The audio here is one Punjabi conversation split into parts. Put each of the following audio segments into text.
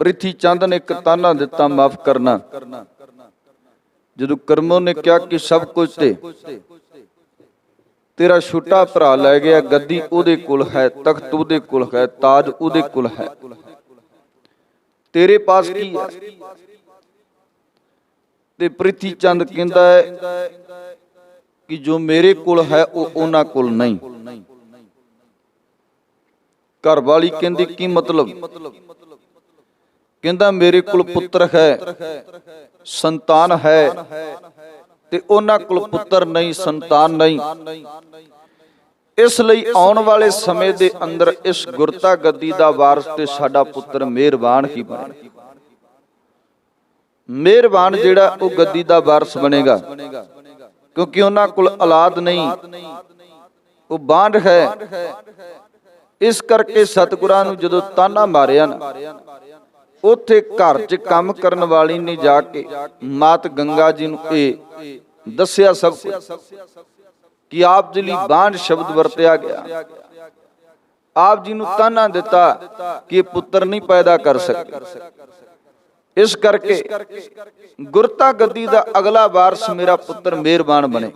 ਪ੍ਰਿਥੀ ਚੰਦ ਨੇ ਇੱਕ ਤਾਨਾ ਦਿੱਤਾ ਮਾਫ ਕਰਨਾ। ਜਦੋਂ ਕਰਮੋਂ ਨੇ ਕਿਹਾ ਕਿ ਸਭ ਕੁਝ ਤੇ ਤੇਰਾ ਛੋਟਾ ਭਰਾ ਲੈ ਗਿਆ, ਗੱਦੀ ਉਹਦੇ ਕੋਲ ਹੈ, ਤਖਤ ਉਹਦੇ ਕੋਲ ਹੈ, ਤਾਜ ਉਹਦੇ ਕੋਲ ਹੈ, ਤੇਰੇ ਪਾਸ ਕੀ ਹੈ? ਤੇ ਪ੍ਰਿਥੀ ਚੰਦ ਕਹਿੰਦਾ ਹੈ ਕਿ ਜੋ ਮੇਰੇ ਕੋਲ ਹੈ ਉਹ ਉਹਨਾਂ ਕੋਲ ਨਹੀਂ। ਘਰ ਵਾਲੀ ਕਹਿੰਦੀ ਕੀ ਮਤਲਬ? ਕਹਿੰਦਾ ਮੇਰੇ ਕੋਲ ਪੁੱਤਰ ਹੈ, ਸੰਤਾਨ ਹੈ, ਤੇ ਉਹਨਾਂ ਕੋਲ ਪੁੱਤਰ ਨਹੀਂ, ਸੰਤਾਨ ਨਹੀਂ। ਇਸ ਲਈ ਆਉਣ ਵਾਲੇ ਸਮੇਂ ਦੇ ਅੰਦਰ ਇਸ ਗੁਰਤਾ ਗੱਦੀ ਦਾ ਵਾਰਸ ਤੇ ਸਾਡਾ ਪੁੱਤਰ ਮਿਹਰਬਾਨ ਹੀ ਬਣੇ। ਮਿਹਰਬਾਨ ਜਿਹੜਾ ਉਹ ਗੱਦੀ ਦਾ ਵਾਰਸ ਬਣੇਗਾ, ਕਿਉਂਕਿ ਉਹਨਾਂ ਕੋਲ ਔਲਾਦ ਨਹੀਂ, ਉਹ ਬਾਂਝ ਹੈ। ਇਸ ਕਰਕੇ ਸਤਿਗੁਰਾਂ ਨੂੰ ਜਦੋਂ ਤਾਨਾ ਮਾਰਿਆ ਨਾ, ਉੱਥੇ ਘਰ 'ਚ ਕੰਮ ਕਰਨ ਵਾਲੀ ਨੇ ਜਾ ਕੇ ਮਾਤ ਗੰਗਾ ਜੀ ਨੂੰ ਇਹ ਦੱਸਿਆ ਸਭ ਕੁਝ ਕਿ ਆਪ ਜੀ ਲਈ ਬਾਂਝ ਸ਼ਬਦ ਵਰਤਿਆ ਗਿਆ। ਆਪ ਜੀ ਨੂੰ ਤਾਨਾ ਦਿੱਤਾ ਕਿ ਇਹ ਪੁੱਤਰ ਨਹੀਂ ਪੈਦਾ ਕਰ ਸਕਦੇ। ਇਸ ਕਰਕੇ ਗੁਰਤਾ ਗੱਦੀ ਦਾ ਅਗਲਾ ਵਾਰਸ ਮੇਰਾ ਪੁੱਤਰ ਮਿਹਰਬਾਨ ਬਣੇ।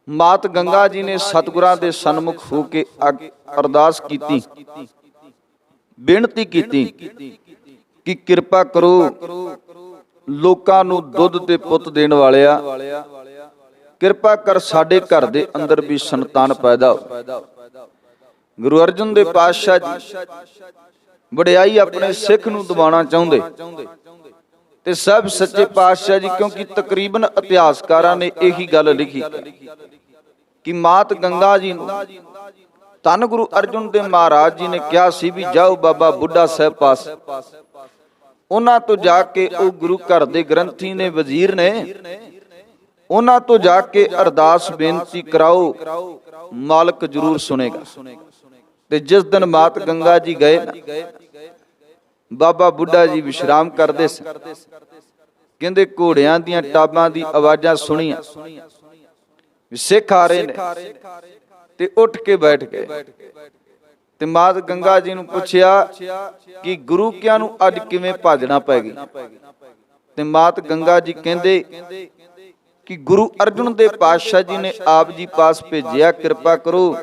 ਮਾਤ ਗੰਗਾ ਜੀ ਨੇ ਸਤਿਗੁਰਾਂ ਦੇ ਸਨਮੁਖ ਹੋ ਕੇ ਅਰਦਾਸ ਕੀਤੀ, ਬੇਨਤੀ ਕੀਤੀ ਕਿ ਕਿਰਪਾ ਕਰੋ, ਲੋਕਾਂ ਨੂੰ ਦੁੱਧ ਤੇ ਪੁੱਤ ਦੇਣ ਵਾਲਿਆ, ਕਿਰਪਾ ਕਰ ਸਾਡੇ ਘਰ ਦੇ ਅੰਦਰ ਵੀ ਸੰਤਾਨ ਪੈਦਾ ਹੋ। ਗੁਰੂ ਅਰਜਨ ਦੇਵ ਪਾਤਸ਼ਾਹ ਜੀ ਵਡਿਆਈ ਆਪਣੇ ਸਿੱਖ ਨੂੰ ਦਿਵਾਉਣਾ ਚਾਹੁੰਦੇ, ਤੇ ਸਭ ਸੱਚੇ ਪਾਤਸ਼ਾਹ ਜੀ, ਕਿਉਂਕਿ ਤਕਰੀਬਨ ਇਤਿਹਾਸਕਾਰਾਂ ਨੇ ਇਹੀ ਗੱਲ ਲਿਖੀ ਕਿ ਮਾਤ ਗੰਗਾ ਜੀ ਨੂੰ ਧੰਨ ਗੁਰੂ ਅਰਜਨ ਦੇਵ ਮਹਾਰਾਜ ਜੀ ਨੇ ਕਿਹਾ ਸੀ ਵੀ ਜਾਓ ਬਾਬਾ ਬੁੱਢਾ ਸਾਹਿਬ ਪਾਸ। ਉਹਨਾਂ ਤੋਂ ਜਾ ਕੇ ਉਹ ਗੁਰੂ ਘਰ ਦੇ ਗ੍ਰੰਥੀ ਨੇ, ਵਜ਼ੀਰ ਨੇ, ਉਹਨਾਂ ਤੋਂ ਜਾ ਕੇ ਅਰਦਾਸ ਬੇਨਤੀ ਕਰਾਓ, ਮਾਲਕ ਜ਼ਰੂਰ ਸੁਣੇਗਾ। ਤੇ ਜਿਸ ਦਿਨ ਮਾਤ ਗੰਗਾ ਜੀ ਗਏ ਨਾ, ਬਾਬਾ ਬੁੱਢਾ ਜੀ ਵਿਸ਼ਰਾਮ ਕਰਦੇ ਸੀ। ਕਹਿੰਦੇ ਘੋੜਿਆਂ ਦੀਆਂ ਟਾਬਾਂ ਦੀ ਆਵਾਜ਼ਾਂ ਸੁਣੀਆਂ, ਸਿੱਖ ਆ ਰਹੇ ਨੇ, ਤੇ ਉੱਠ ਕੇ ਬੈਠ ਗਏ। ਤੇ ਮਾਤ ਗੰਗਾ ਜੀ ਨੂੰ ਪੁੱਛਿਆ ਕਿ ਗੁਰੂ ਕਿਆਂ ਨੂੰ ਅੱਜ ਕਿਵੇਂ ਭਾਜਣਾ ਪੈ ਗਈ? ਤੇ ਮਾਤ ਗੰਗਾ ਜੀ ਕਹਿੰਦੇ ਕਿ ਗੁਰੂ ਅਰਜਨ ਦੇਵ ਪਾਤਸ਼ਾਹ ਜੀ ਨੇ ਆਪ ਜੀ ਪਾਸ ਭੇਜਿਆ, ਕਿਰਪਾ ਕਰੋ,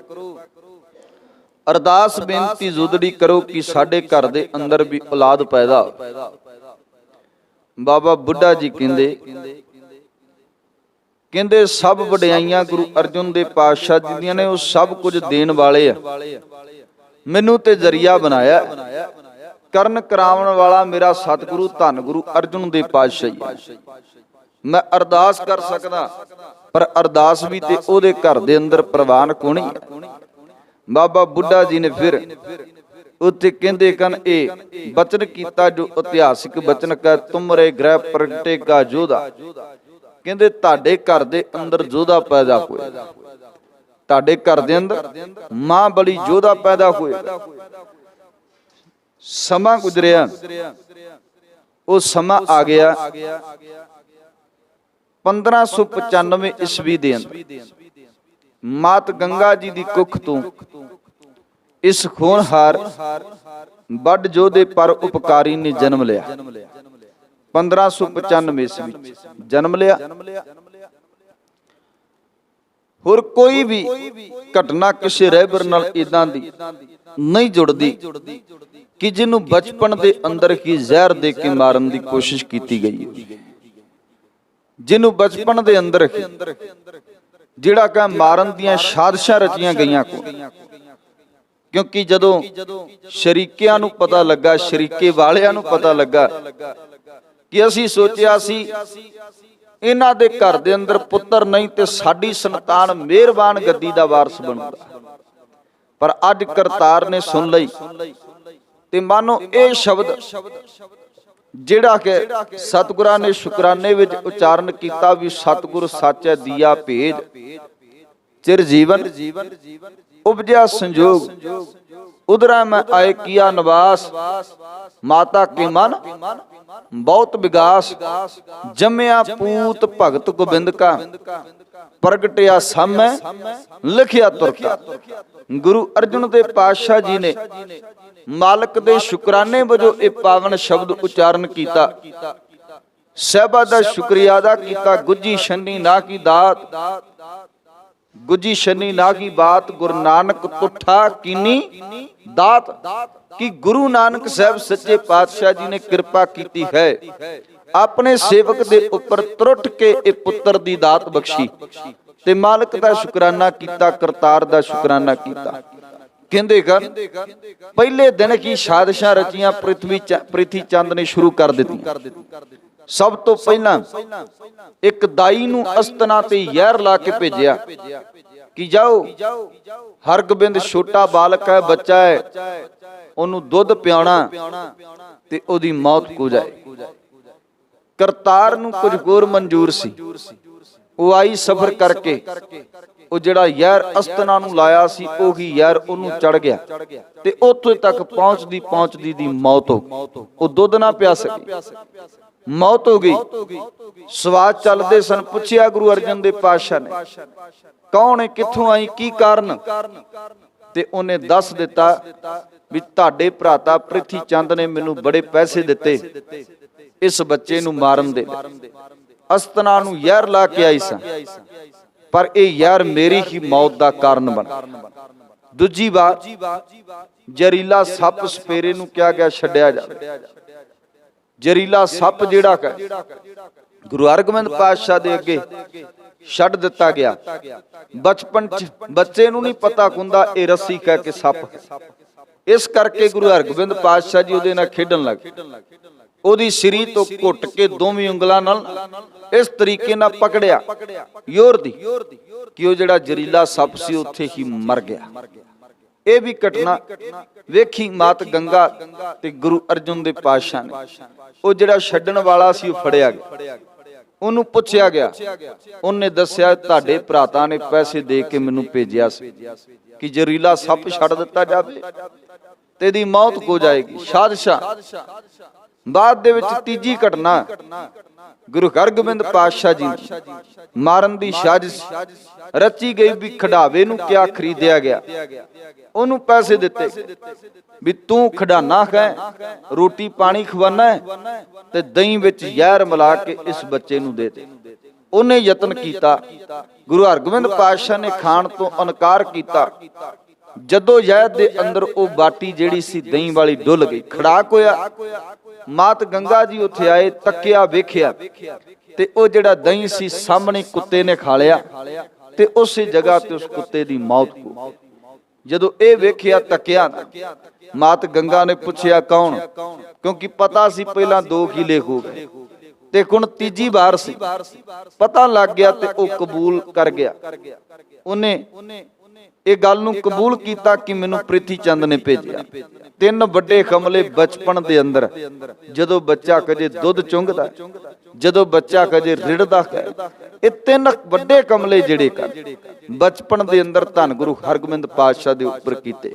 ਅਰਦਾਸ ਬੇਨਤੀ ਜ਼ੁਦੜੀ ਕਰੋ ਕਿ ਸਾਡੇ ਘਰ ਦੇ ਅੰਦਰ ਵੀ ਔਲਾਦ ਪੈਦਾ ਹੋ। ਬਾਬਾ ਬੁੱਢਾ ਜੀ ਕਹਿੰਦੇ ਸਭ ਵਡਿਆਈਆਂ ਗੁਰੂ ਅਰਜਨ ਦੇਵ ਪਾਤਸ਼ਾਹ ਜੀ ਦੀਆਂ ਨੇ, ਉਹ ਸਭ ਕੁਝ ਦੇਣ ਵਾਲੇ ਆ। ਮੈਨੂੰ ਤੇ ਜ਼ਰੀਆ ਬਣਾਇਆ, ਕਰਨ ਕਰਾਉਣ ਵਾਲਾ ਮੇਰਾ ਸਤਿਗੁਰੂ ਧੰਨ ਗੁਰੂ ਅਰਜਨ ਦੇਵ ਪਾਤਸ਼ਾਹ ਜੀ। ਮੈਂ ਅਰਦਾਸ ਕਰ ਸਕਦਾ, ਪਰ ਅਰਦਾਸ ਵੀ ਤੇ ਉਹਦੇ ਘਰ ਦੇ ਅੰਦਰ ਪ੍ਰਵਾਨ ਕੋਣੀ ਹੈ। ਬਾਬਾ ਬੁੱਢਾ ਜੀ ਨੇ ਫਿਰ ਉੱਥੇ ਕਹਿੰਦੇ ਕਨ ਇਹ ਬਚਨ ਕੀਤਾ ਜੋ ਇਤਿਹਾਸਿਕ ਬਚਨ ਕਾ ਤੁਮਰੇ ਗ੍ਰਹਿ ਪ੍ਰਗਟੇਗਾ ਜੋਧਾ। ਕਹਿੰਦੇ ਤੁਹਾਡੇ ਘਰ ਦੇ ਅੰਦਰ ਜੋਧਾ ਪੈਦਾ ਹੋਏਗਾ, ਤੁਹਾਡੇ ਘਰ ਦੇ ਅੰਦਰ ਮਾਂ ਬਲੀ ਜੋਧਾ ਪੈਦਾ ਹੋਏਗਾ। ਸਮਾਂ ਗੁਜ਼ਰਿਆ, ਉਹ ਸਮਾਂ ਆ ਗਿਆ 1595 ਈਸਵੀ ਦੇ ਅੰਦਰ। ਮਾਤ ਗੰਗਾ ਜੀ ਦੀ ਕੁੱਖ ਤੋਂ ਇਸ ਖੂਨਹਾਰ ਵੱਡ ਯੋਧੇ ਪਰ ਉਪਕਾਰੀ ਨੇ ਜਨਮ ਲਿਆ। 1595 ਈਸਵੀ ਜਨਮ ਲਿਆ। ਹੋਰ ਕੋਈ ਵੀ ਘਟਨਾ ਕਿਸੇ ਰਹਿਬਰ ਨਾਲ ਇਦਾਂ ਦੀ ਨਹੀਂ ਜੁੜਦੀ ਕਿ ਜਿਹਨੂੰ ਬਚਪਨ ਦੇ ਅੰਦਰ ਹੀ ਜ਼ਹਿਰ ਦੇ ਕੇ ਮਾਰਨ ਦੀ ਕੋਸ਼ਿਸ਼ ਕੀਤੀ ਗਈ ਹੈ। ਜਿਹਨੂੰ ਬਚਪਨ ਦੇ ਅੰਦਰ ਜਿਹੜਾ ਕਿ ਮਾਰਨ ਦੀਆਂ ਸਾਜ਼ਿਸ਼ਾਂ ਰਚੀਆਂ ਗਈਆਂ ਕੋ। ਕਿਉਂਕਿ ਜਦੋਂ ਸ਼ਰੀਕਿਆਂ ਨੂੰ ਪਤਾ ਲੱਗਾ, ਸ਼ਰੀਕੇ ਵਾਲਿਆਂ ਨੂੰ ਪਤਾ ਲੱਗਾ ਕਿ ਅਸੀਂ ਸੋਚਿਆ ਸੀ ਇਹਨਾਂ ਦੇ ਘਰ ਦੇ ਅੰਦਰ ਪੁੱਤਰ ਨਹੀਂ ਤੇ ਸਾਡੀ ਸੰਤਾਨ ਮਿਹਰਬਾਨ ਗੱਦੀ ਦਾ ਵਾਰਸ ਬਣੂਗਾ, ਪਰ ਅੱਜ ਕਰਤਾਰ ਨੇ ਸੁਣ ਲਈ। ਤੇ ਮਾਨੋ ਇਹ ਸ਼ਬਦ ਜਿਹੜਾ ਕਿ ਸਤਿਗੁਰਾਂ ਨੇ ਸ਼ੁਕਰਾਨੇ ਵਿੱਚ ਉਚਾਰਨ ਕੀਤਾ ਵੀ ਸਤਿਗੁਰ ਸਾਚੈ ਦੀਆ ਭੇਜ, ਚਿਰ ਜੀਵਨ ਉਪਜਿਆ ਸੰਜੋਗ, ਉਧਰਾ ਮੈਂ ਆਏ ਕੀਆ ਨਿਵਾਸ, ਮਾਤਾ ਕੇ ਮਨ ਬਹੁਤ ਵਿਗਾਸ, ਜੰਮਿਆ ਪੂਤ ਭਗਤ ਗੋਬਿੰਦ ਕਾ, ਪ੍ਰਗਟਿਆ ਸਾਮੈ ਲਿਖਿਆ ਤੁਰਤਾ। ਗੁਰੂ ਅਰਜਨ ਦੇਵ ਪਾਤਸ਼ਾਹ ਜੀ ਨੇ ਮਾਲਕ ਦੇ ਸ਼ੁਕਰਾਨੇ ਵਜੋਂ ਇਹ ਪਾਵਨ ਸ਼ਬਦ ਉਚਾਰਨ ਕੀਤਾ। ਸਾਹਿਬਾਂ ਦਾ ਸ਼ੁਕਰੀਆ ਅਦਾ ਕੀਤਾ। ਗੁੱਜੀ ਛੰਨੀ ਨਾ ਕੀ ਦਾਤ, ਗੁੱਜੀ ਛੰਨੀ ਨਾ ਕੀ ਬਾਤ, ਗੁਰੂ ਨਾਨਕ ਤੁਠਾ ਕੀਨੀ ਦਾਤ। ਕਿ ਗੁਰੂ ਨਾਨਕ ਸਾਹਿਬ ਸੱਚੇ ਪਾਤਸ਼ਾਹ ਜੀ ਨੇ ਕਿਰਪਾ ਕੀਤੀ ਹੈ, ਆਪਣੇ ਸੇਵਕ ਦੇ ਉੱਪਰ ਤਰੁੱਟ ਕੇ ਇਹ ਪੁੱਤਰ ਦੀ ਦਾਤ ਬਖਸ਼ੀ ਤੇ ਮਾਲਕ ਦਾ ਸ਼ੁਕਰਾਨਾ ਕੀਤਾ, ਕਰਤਾਰ ਦਾ ਸ਼ੁਕਰਾਨਾ ਕੀਤਾ। ਕਹਿੰਦੇ ਕਰ ਪਹਿਲੇ ਦਿਨ ਕੀ ਸਾਜ਼ਿਸ਼ਾਂ ਰਚੀਆਂ ਪ੍ਰਿਥੀ ਚੰਦ ਨੇ ਸ਼ੁਰੂ ਕਰ ਦਿੱਤੀਆਂ। ਸਭ ਤੋਂ ਪਹਿਲਾਂ ਇੱਕ ਦਾਈ ਨੂੰ ਅਸਤਨਾ ਤੇ ਜ਼ਹਿਰ ਲਾ ਕੇ ਭੇਜਿਆ ਕਿ ਜਾਓ, ਹਰਗੋਬਿੰਦ ਛੋਟਾ ਬਾਲਕ ਹੈ, ਬੱਚਾ ਹੈ, ਉਹਨੂੰ ਦੁੱਧ ਪਿਆਉਣਾ ਤੇ ਉਹਦੀ ਮੌਤ ਹੋ ਜਾਏ। ਕਰਤਾਰ ਨੂੰ ਕੁਝ ਹੋਰ ਮਨਜ਼ੂਰ ਸੀ। ਉਹ ਆਈ ਸਫ਼ਰ ਕਰਕੇ, ਉਹ ਜਿਹੜਾ ਜ਼ਹਿਰ ਅਸਤਨਾ ਨੂੰ ਲਾਇਆ ਸੀ ਉਹੀ ਜ਼ਹਿਰ ਉਹਨੂੰ ਚੜ ਗਿਆ ਤੇ ਉੱਥੇ ਤੱਕ ਪਹੁੰਚਦੀ ਦੀ ਮੌਤ ਹੋ ਗਈ। ਉਹ ਦੁੱਧ ਨਾ ਪਿਆ ਸਕੀ, ਮੌਤ ਹੋ ਗਈ। ਸਵਾਲ ਚੱਲਦੇ ਸਨ। ਪੁੱਛਿਆ ਗੁਰੂ ਅਰਜਨ ਦੇਵ ਪਾਤਸ਼ਾਹ ਨੇ, ਕੌਣ ਹੈ, ਕਿੱਥੋਂ ਆਈ, ਕੀ ਕਾਰਨ? ਤੇ ਉਹਨੇ ਦੱਸ ਦਿੱਤਾ ਵੀ ਤੁਹਾਡੇ ਭਰਾਤਾ ਪ੍ਰਿਥੀ ਚੰਦ ਨੇ ਮੈਨੂੰ ਬੜੇ ਪੈਸੇ ਦਿੱਤੇ ਇਸ ਬੱਚੇ ਨੂੰ ਮਾਰਨ ਦੇ। ਅਸਤਨਾ ਨੂੰ ਜ਼ਹਿਰ ਲਾ ਕੇ ਆਈ ਸਾਂ, ਪਰ ਇਹ ਜ਼ਹਿਰ ਮੇਰੀ ਹੀ ਮੌਤ ਦਾ ਕਾਰਨ ਬਣਾ। ਦੂਜੀ ਵਾਰ ਜ਼ਹਿਰੀਲਾ ਸੱਪ ਸਪੇਰੇ ਨੂੰ ਕਿਹਾ ਗਿਆ ਛੱਡਿਆ ਜਾਵੇ। ਜ਼ਹਿਰੀਲਾ ਸੱਪ ਜਿਹੜਾ ਗੁਰੂ ਹਰਗੋਬਿੰਦ ਪਾਤਸ਼ਾਹ ਦੇ ਅੱਗੇ ਛੱਡ ਦਿੱਤਾ ਗਿਆ। ਬਚਪਨ ਚ ਬੱਚੇ ਨੂੰ ਨਹੀਂ ਪਤਾ ਹੁੰਦਾ ਇਹ ਰੱਸੀ ਕਹਿ ਕੇ ਸੱਪ ਹੈ। ਇਸ ਕਰਕੇ ਗੁਰੂ ਹਰਗੋਬਿੰਦ ਪਾਤਸ਼ਾਹ ਜੀ ਉਹਦੇ ਨਾਲ ਖੇਡਣ ਲੱਗੇ। ਉਹਦੀ ਸਿਰੀ ਤੋਂ ਘੁੱਟ ਕੇ ਦੋਵੇਂ ਉਂਗਲਾਂ ਨਾਲ ਇਸ ਤਰੀਕੇ ਨਾਲ ਪਕੜਿਆ ਜ਼ੋਰ ਦੀ ਕਿ ਉਹ ਜਿਹੜਾ ਜ਼ਹਿਰੀਲਾ ਸੱਪ ਸੀ ਉੱਥੇ ਹੀ ਮਰ ਗਿਆ। ਇਹ ਵੀ ਘਟਨਾ ਵੇਖੀ ਮਾਤ ਗੰਗਾ ਤੇ ਗੁਰੂ ਅਰਜਨ ਦੇਵ ਪਾਤਸ਼ਾਹ ਨੇ। ਉਹ ਜਿਹੜਾ ਛੱਡਣ ਵਾਲਾ ਸੀ ਉਹ ਫੜਿਆ ਗਿਆ। ਉਹਨੂੰ ਪੁੱਛਿਆ ਗਿਆ, ਉਹਨੇ ਦੱਸਿਆ ਤੁਹਾਡੇ ਭਰਾਤਾ ਨੇ ਪੈਸੇ ਦੇ ਕੇ ਮੈਨੂੰ ਭੇਜਿਆ ਸੀ ਕਿ ਜ਼ਹਿਰੀਲਾ ਸੱਪ ਛੱਡ ਦਿੱਤਾ ਜਾਵੇ ਤੇ ਇਹਦੀ ਮੌਤ ਹੋ ਜਾਏਗੀ। ਸਾਜ਼ਿਸ਼ਾਂ ਬਾਅਦ ਦੇ ਵਿੱਚ ਤੀਜੀ ਘਟਨਾ ਗੁਰੂ ਹਰਗੋਬਿੰਦ ਪਾਤਸ਼ਾਹ ਜੀ ਮਾਰਨ ਦੀ ਸਾਜ਼ਿਸ਼ ਰਚੀ ਗਈ ਵੀ ਖਿਡਾਵੇ ਨੂੰ ਕਿਆ ਖਰੀਦਿਆ ਗਿਆ। ਉਹਨੂੰ ਪੈਸੇ ਦਿੱਤੇ ਵੀ ਤੂੰ ਖਿਡਾਨਾ ਹੈ, ਰੋਟੀ ਪਾਣੀ ਖਵਾਨਾ ਹੈ ਤੇ ਦਹੀਂ ਵਿੱਚ ਜ਼ਹਿਰ ਮਿਲਾ ਕੇ ਇਸ ਬੱਚੇ ਨੂੰ ਦੇ ਦੇ। ਉਹਨੇ ਯਤਨ ਕੀਤਾ, ਗੁਰੂ ਹਰਗੋਬਿੰਦ ਪਾਤਸ਼ਾਹ ਨੇ ਖਾਣ ਤੋਂ ਇਨਕਾਰ ਕੀਤਾ। ਜਦੋਂ ਜ਼ਹਿਰ ਦੇ ਅੰਦਰ ਉਹ ਬਾਟੀ ਜਿਹੜੀ ਸੀ ਦਹੀਂ ਵਾਲੀ ਡੁੱਲ ਗਈ, ਖੜਾਕ ਹੋਇਆ। ਮਾਤ ਗੰਗਾ ਜੀ ਉੱਥੇ ਆਏ, ਤੱਕਿਆ, ਵੇਖਿਆ ਤੇ ਉਹ ਜਿਹੜਾ ਦਹੀਂ ਸੀ ਸਾਹਮਣੇ ਕੁੱਤੇ ਨੇ ਖਾ ਲਿਆ ਤੇ ਉਸੇ ਜਗ੍ਹਾ ਤੇ ਉਸ ਕੁੱਤੇ ਦੀ ਮੌਤ ਹੋ। ਜਦੋਂ ਇਹ ਵੇਖਿਆ, ਤੱਕਿਆ, ਮਾਤ ਗੰਗਾ ਨੇ ਪੁੱਛਿਆ ਕੌਣ, ਕਿਉਂਕਿ ਪਤਾ ਸੀ ਪਹਿਲਾਂ 2 ਕਿਲੇ ਹੋ ਗਏ ਤੇ ਹੁਣ ਤੀਜੀ ਵਾਰ ਸੀ। ਪਤਾ ਲੱਗ ਗਿਆ ਤੇ ਉਹ ਕਬੂਲ ਕਰ ਗਿਆ। ਉਹਨੇ ਇਹ ਗੱਲ ਨੂੰ ਕਬੂਲ ਕੀਤਾ ਕਿ ਮੈਨੂੰ ਪ੍ਰਿਥੀ ਚੰਦ ਨੇ ਭੇਜਿਆ। 3 ਵੱਡੇ ਕਮਲੇ ਬਚਪਨ ਦੇ ਅੰਦਰ, ਜਦੋਂ ਬੱਚਾ ਕਦੇ ਦੁੱਧ ਚੁੰਗਦਾ, ਜਦੋਂ ਬੱਚਾ ਕਦੇ ਰਿੜਦਾ ਹੈ, ਇਹ 3 ਵੱਡੇ ਕਮਲੇ ਜਿਹੜੇ ਬਚਪਨ ਦੇ ਅੰਦਰ ਧੰਨ ਗੁਰੂ ਹਰਗੋਬਿੰਦ ਪਾਤਸ਼ਾਹ ਦੇ ਉੱਪਰ ਕੀਤੇ।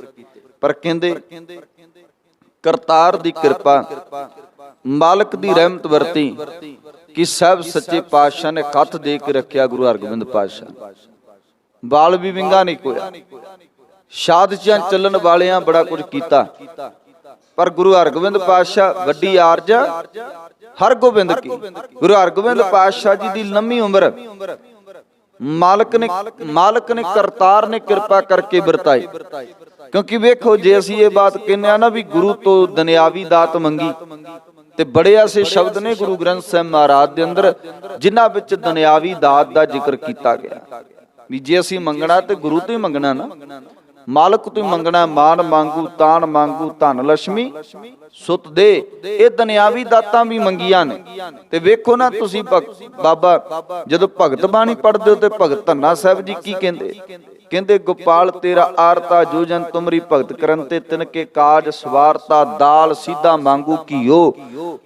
ਪਰ ਕਹਿੰਦੇ ਕਰਤਾਰ ਦੀ ਕਿਰਪਾ, ਮਾਲਕ ਦੀ ਰਹਿਮਤ ਵਰਤੀ ਕਿ ਸਾਹਿਬ ਸੱਚੇ ਪਾਤਸ਼ਾਹ ਨੇ ਖੱਤ ਦੇ ਕੇ ਰੱਖਿਆ ਗੁਰੂ ਹਰਗੋਬਿੰਦ ਪਾਤਸ਼ਾਹ। ਬਾਲ ਵੀ ਵਿੰਗਾ ਨਹੀਂ ਕੋਇਆ, ਸਾਜ਼ਿਸ਼ਾਂ ਚੱਲਣ ਵਾਲਿਆਂ ਬੜਾ ਕੁਝ ਕੀਤਾ, ਪਰ ਗੁਰੂ ਹਰਗੋਬਿੰਦ ਪਾਤਸ਼ਾਹ ਵੱਡੀ ਆਰਜਾ ਹਰਗੋਬਿੰਦ ਕੀ। ਗੁਰੂ ਹਰਗੋਬਿੰਦ ਪਾਤਸ਼ਾਹ ਜੀ ਦੀ ਲੰਮੀ ਉਮਰ ਮਾਲਕ ਨੇ ਕਰਤਾਰ ਨੇ ਕਿਰਪਾ ਕਰਕੇ ਵਰਤਾਈ। ਕਿਉਂਕਿ ਵੇਖੋ, ਜੇ ਅਸੀਂ ਇਹ ਬਾਤ ਕਹਿੰਦੇ ਆ ਨਾ ਵੀ ਗੁਰੂ ਤੋਂ ਦੁਨਿਆਵੀ ਦਾਤ ਮੰਗੀ, ਤੇ ਬੜੇ ਐਸੇ ਸ਼ਬਦ ਨੇ ਗੁਰੂ ਗ੍ਰੰਥ ਸਾਹਿਬ ਮਹਾਰਾਜ ਦੇ ਅੰਦਰ ਜਿਨ੍ਹਾਂ ਵਿੱਚ ਦੁਨਿਆਵੀ ਦਾਤ ਦਾ ਜ਼ਿਕਰ ਕੀਤਾ ਗਿਆ ਵੀ ਜੇ ਅਸੀਂ ਮੰਗਣਾ ਤੇ ਗੁਰੂ ਤੋਂ ਹੀ ਮੰਗਣਾ ਨਾ, ਮਾਲਕ ਤੋਂ ਹੀ ਮੰਗਣਾ। ਮਾਨ ਮੰਗੂ, ਤਾਨ ਮੰਗੂ, ਧਨ ਲక్ష్ਮੀ ਸੁਤ ਦੇ। ਇਹ ਦੁਨਿਆਵੀ ਦਾਤਾਂ ਵੀ ਮੰਗੀਆਂ ਨੇ। ਤੇ ਵੇਖੋ ਨਾ ਤੁਸੀਂ ਬਾਬਾ ਜਦੋਂ ਭਗਤ ਬਾਣੀ ਪੜ੍ਹਦੇ ਹੋ ਤੇ ਭਗਤ ਧੰਨਾ ਸਾਹਿਬ ਜੀ ਕੀ ਕਹਿੰਦੇ? ਕਹਿੰਦੇ ਗੋਪਾਲ ਤੇਰਾ ਆਰਤਾ ਜੋ ਜਨ ਤੁਮਰੀ ਭਗਤ ਕਰਨ ਤੇ ਤਿਨ ਕੇ ਕਾਜ ਸਵਾਰਤਾ। ਦਾਲ ਸਿੱਧਾ ਮੰਗੂ ਕੀਓ